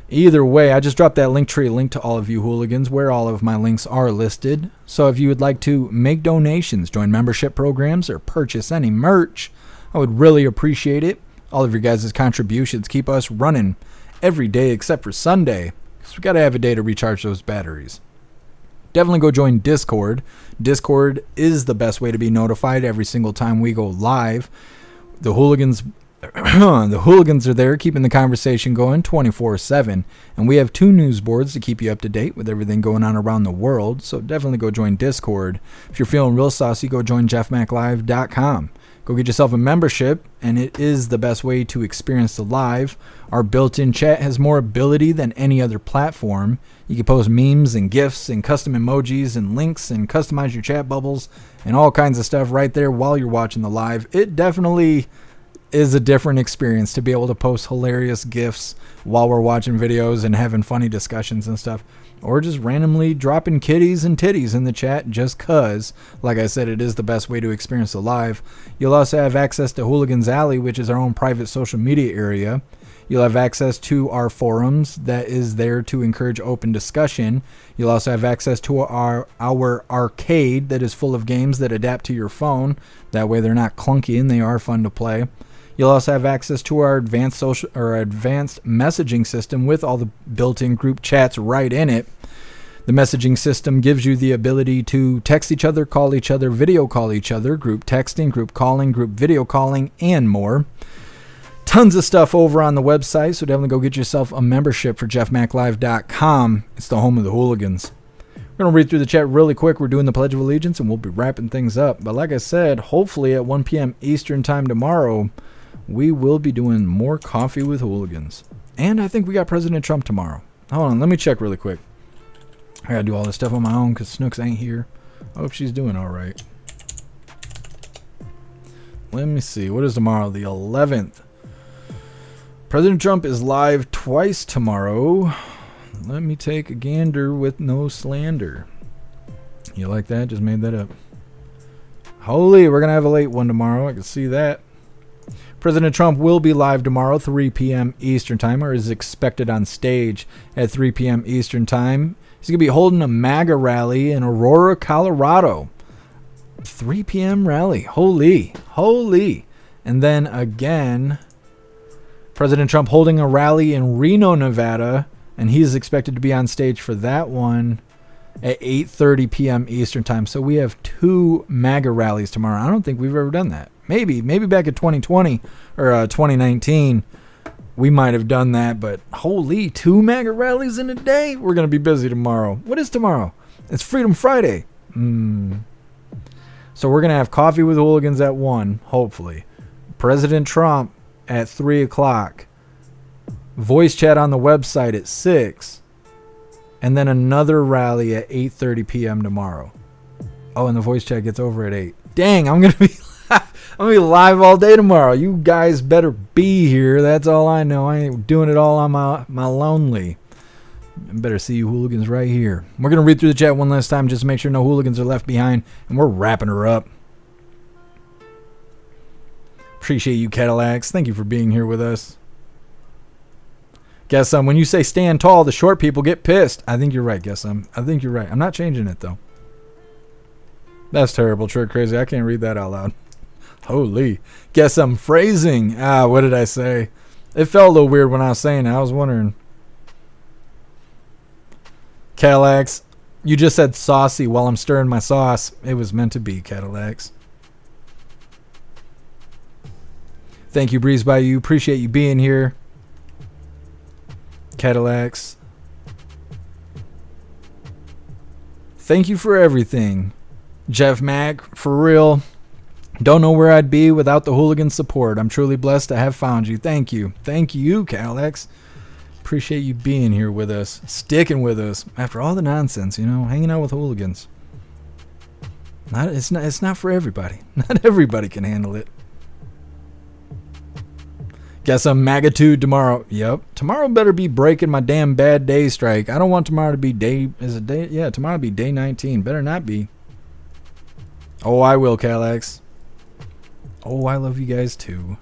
[SPEAKER 1] Either way, I just dropped that Linktree link to all of you hooligans where all of my links are listed. So if you would like to make donations, join membership programs, or purchase any merch, I would really appreciate it. All of your guys' contributions keep us running every day except for Sunday. We got to have a day to recharge those batteries. Definitely go join Discord. Discord is the best way to be notified every single time we go live. The hooligans are there keeping the conversation going 24/7, and we have 2 news boards to keep you up to date with everything going on around the world. So definitely go join Discord. If you're feeling real saucy, go join jeffmaclive.com. Go get yourself a membership, and it is the best way to experience the live. Our built-in chat has more ability than any other platform. You can post memes and GIFs and custom emojis and links and customize your chat bubbles and all kinds of stuff right there while you're watching the live. It definitely is a different experience to be able to post hilarious GIFs while we're watching videos and having funny discussions and stuff. or just randomly dropping kitties and titties in the chat just cuz. Like I said, it is the best way to experience the live. You'll also have access to Hooligans Alley, which is our own private social media area. You'll have access to our forums that is there to encourage open discussion. You'll also have access to our arcade that is full of games that adapt to your phone. That way they're not clunky and they are fun to play. You'll also have access to our advanced messaging system with all the built-in group chats right in it. The messaging system gives you the ability to text each other, call each other, video call each other, group texting, group calling, group video calling, and more. Tons of stuff over on the website, so definitely go get yourself a membership for jeffmaclive.com. It's the home of the Hooligans. We're going to read through the chat really quick. We're doing the Pledge of Allegiance, and we'll be wrapping things up. But like I said, hopefully at 1 p.m. Eastern time tomorrow, we will be doing more Coffee with Hooligans. And I think we got President Trump tomorrow. Hold on, let me check really quick. I got to do all this stuff on my own because Snooks ain't here. I hope she's doing all right. Let me see. What is tomorrow? The 11th. President Trump is live twice tomorrow. Let me take a gander with no slander. You like that? Just made that up. Holy, we're going to have a late one tomorrow. I can see that. President Trump will be live tomorrow, 3 p.m. Eastern Time, or is expected on stage at 3 p.m. Eastern Time. He's going to be holding a MAGA rally in Aurora, Colorado. 3 p.m. rally. Holy. And then again, President Trump holding a rally in Reno, Nevada, and he's expected to be on stage for that one at 8:30 p.m. Eastern Time. So we have 2 MAGA rallies tomorrow. I don't think we've ever done that. Maybe back in 2020 or 2019, we might have done that. But holy, 2 MAGA rallies in a day. We're going to be busy tomorrow. What is tomorrow? It's Freedom Friday. So we're going to have Coffee with Hooligans at 1, hopefully. President Trump at 3 o'clock. Voice chat on the website at 6. And then another rally at 8:30 p.m. tomorrow. Oh, and the voice chat gets over at 8. Dang, I'm going to be live all day tomorrow. You guys better be here. That's all I know. I ain't doing it all on my lonely. I better see you hooligans right here. We're going to read through the chat one last time just to make sure no hooligans are left behind. And we're wrapping her up. Appreciate you, Cadillacs. Thank you for being here with us. Guess when you say stand tall, the short people get pissed. I think you're right, I think you're right. I'm not changing it, though. That's terrible, Trick Crazy. I can't read that out loud. Holy. Guess phrasing. What did I say? It felt a little weird when I was saying it. I was wondering. Cadillacs, you just said saucy while I'm stirring my sauce. It was meant to be, Cadillacs. Thank you, Breeze by You. Appreciate you being here. Cadillacs. Thank you for everything. Jeff Mac, for real. Don't know where I'd be without the hooligan support. I'm truly blessed to have found you. Thank you. Thank you, Cadillacs. Appreciate you being here with us. Sticking with us. After all the nonsense, hanging out with hooligans. It's not for everybody. Not everybody can handle it. Guess magnitude tomorrow. Yep. Tomorrow better be breaking my damn bad day strike. I don't want tomorrow to be day. Is it day? Yeah, tomorrow be day 19. Better not be. Oh, I will, Calax. Oh, I love you guys too.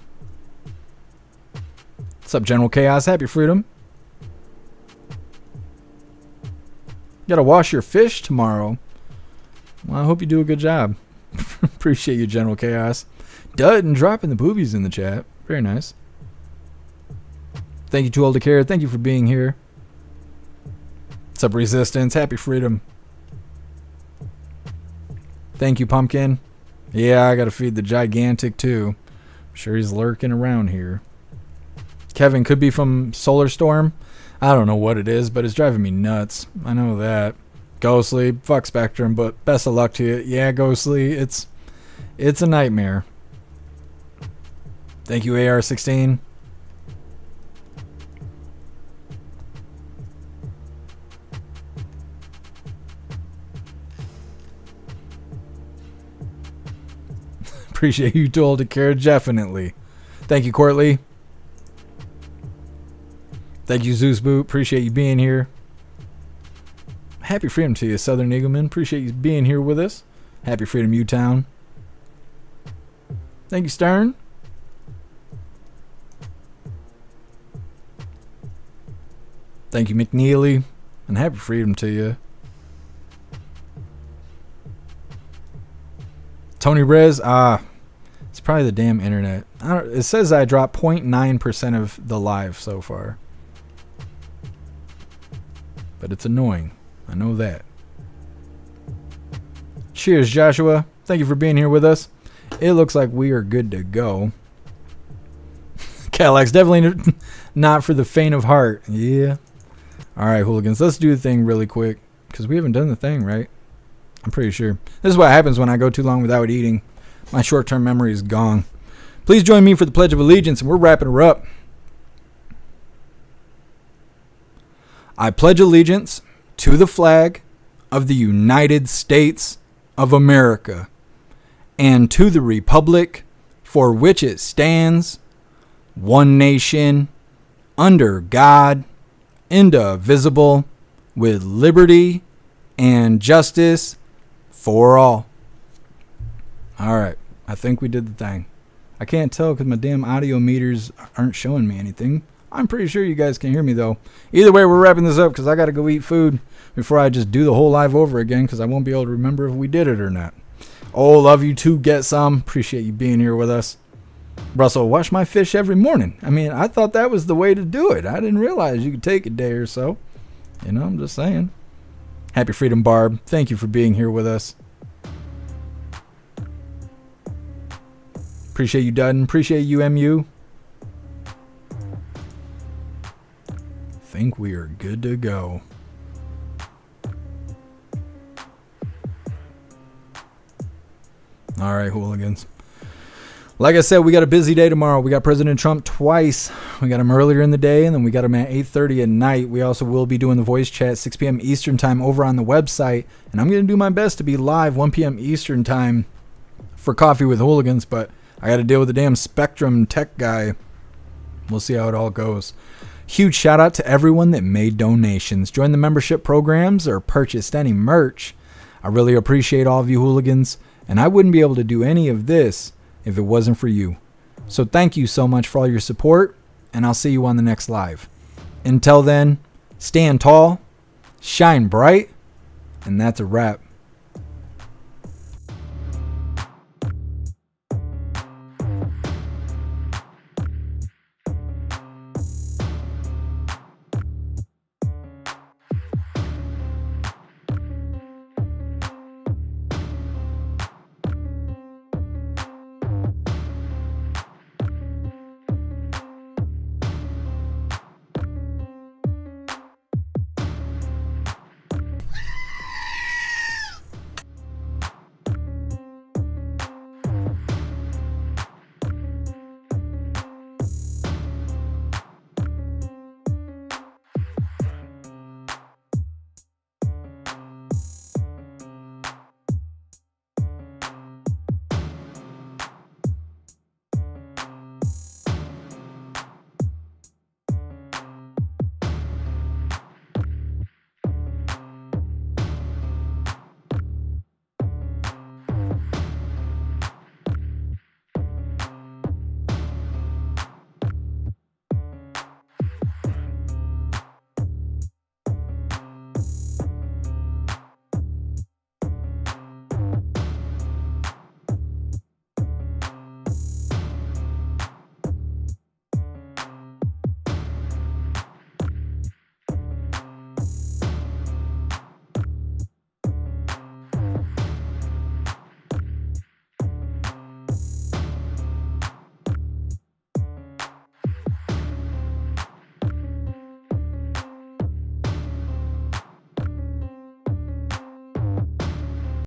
[SPEAKER 1] What's up, General Chaos? Happy Freedom. Gotta wash your fish tomorrow. Well, I hope you do a good job. Appreciate you, General Chaos. Dud and dropping the boobies in the chat. Very nice. Thank you, Too Old to Care. Thank you for being here. What's up, Resistance? Happy Freedom. Thank you, Pumpkin. Yeah, I gotta feed the Gigantic too. I'm sure he's lurking around here. Kevin could be from Solar Storm. I don't know what it is, but it's driving me nuts. I know that. Ghostly, fuck Spectrum, but best of luck to you. Yeah, Ghostly, it's a nightmare. Thank you, AR-16. Appreciate you told to care, definitely. Thank you, Courtly. Thank you, Zeus Boot. Appreciate you being here. Happy freedom to you, Southern Eagleman. Appreciate you being here with us. Happy freedom, U-Town. Thank you, Stern. Thank you, McNeely. And happy freedom to you. Tony Rez, it's probably the damn internet. It says I dropped 0.9% of the live so far. But it's annoying. I know that. Cheers, Joshua. Thank you for being here with us. It looks like we are good to go. Cadillac's definitely not for the faint of heart. Yeah. All right, hooligans. Let's do the thing really quick. Because we haven't done the thing, right? I'm pretty sure. This is what happens when I go too long without eating. My short-term memory is gone. Please join me for the Pledge of Allegiance, and we're wrapping her up. I pledge allegiance to the flag of the United States of America and to the republic for which it stands, one nation, under God, indivisible, with liberty and justice for all. All right. I think we did the thing. I can't tell because my damn audio meters aren't showing me anything. I'm pretty sure you guys can hear me, though. Either way, we're wrapping this up because I got to go eat food before I just do the whole live over again because I won't be able to remember if we did it or not. Oh, love you too. Get some. Appreciate you being here with us. Russell, wash my fish every morning. I mean, I thought that was the way to do it. I didn't realize you could take a day or so. You know, I'm just saying. Happy Freedom, Barb. Thank you for being here with us. Appreciate you, Dudden. Appreciate you, MU. Think we are good to go. All right, hooligans. Like I said, we got a busy day tomorrow. We got President Trump twice. We got him earlier in the day, and then we got him at 8:30 at night. We also will be doing the voice chat 6 p.m. Eastern time over on the website, and I'm going to do my best to be live 1 p.m. Eastern time for Coffee with Hooligans, but I got to deal with the damn Spectrum tech guy. We'll see how it all goes. Huge shout out to everyone that made donations, joined the membership programs, or purchased any merch. I really appreciate all of you hooligans, and I wouldn't be able to do any of this if it wasn't for you. So thank you so much for all your support, and I'll see you on the next live. Until then, stand tall, shine bright, and that's a wrap.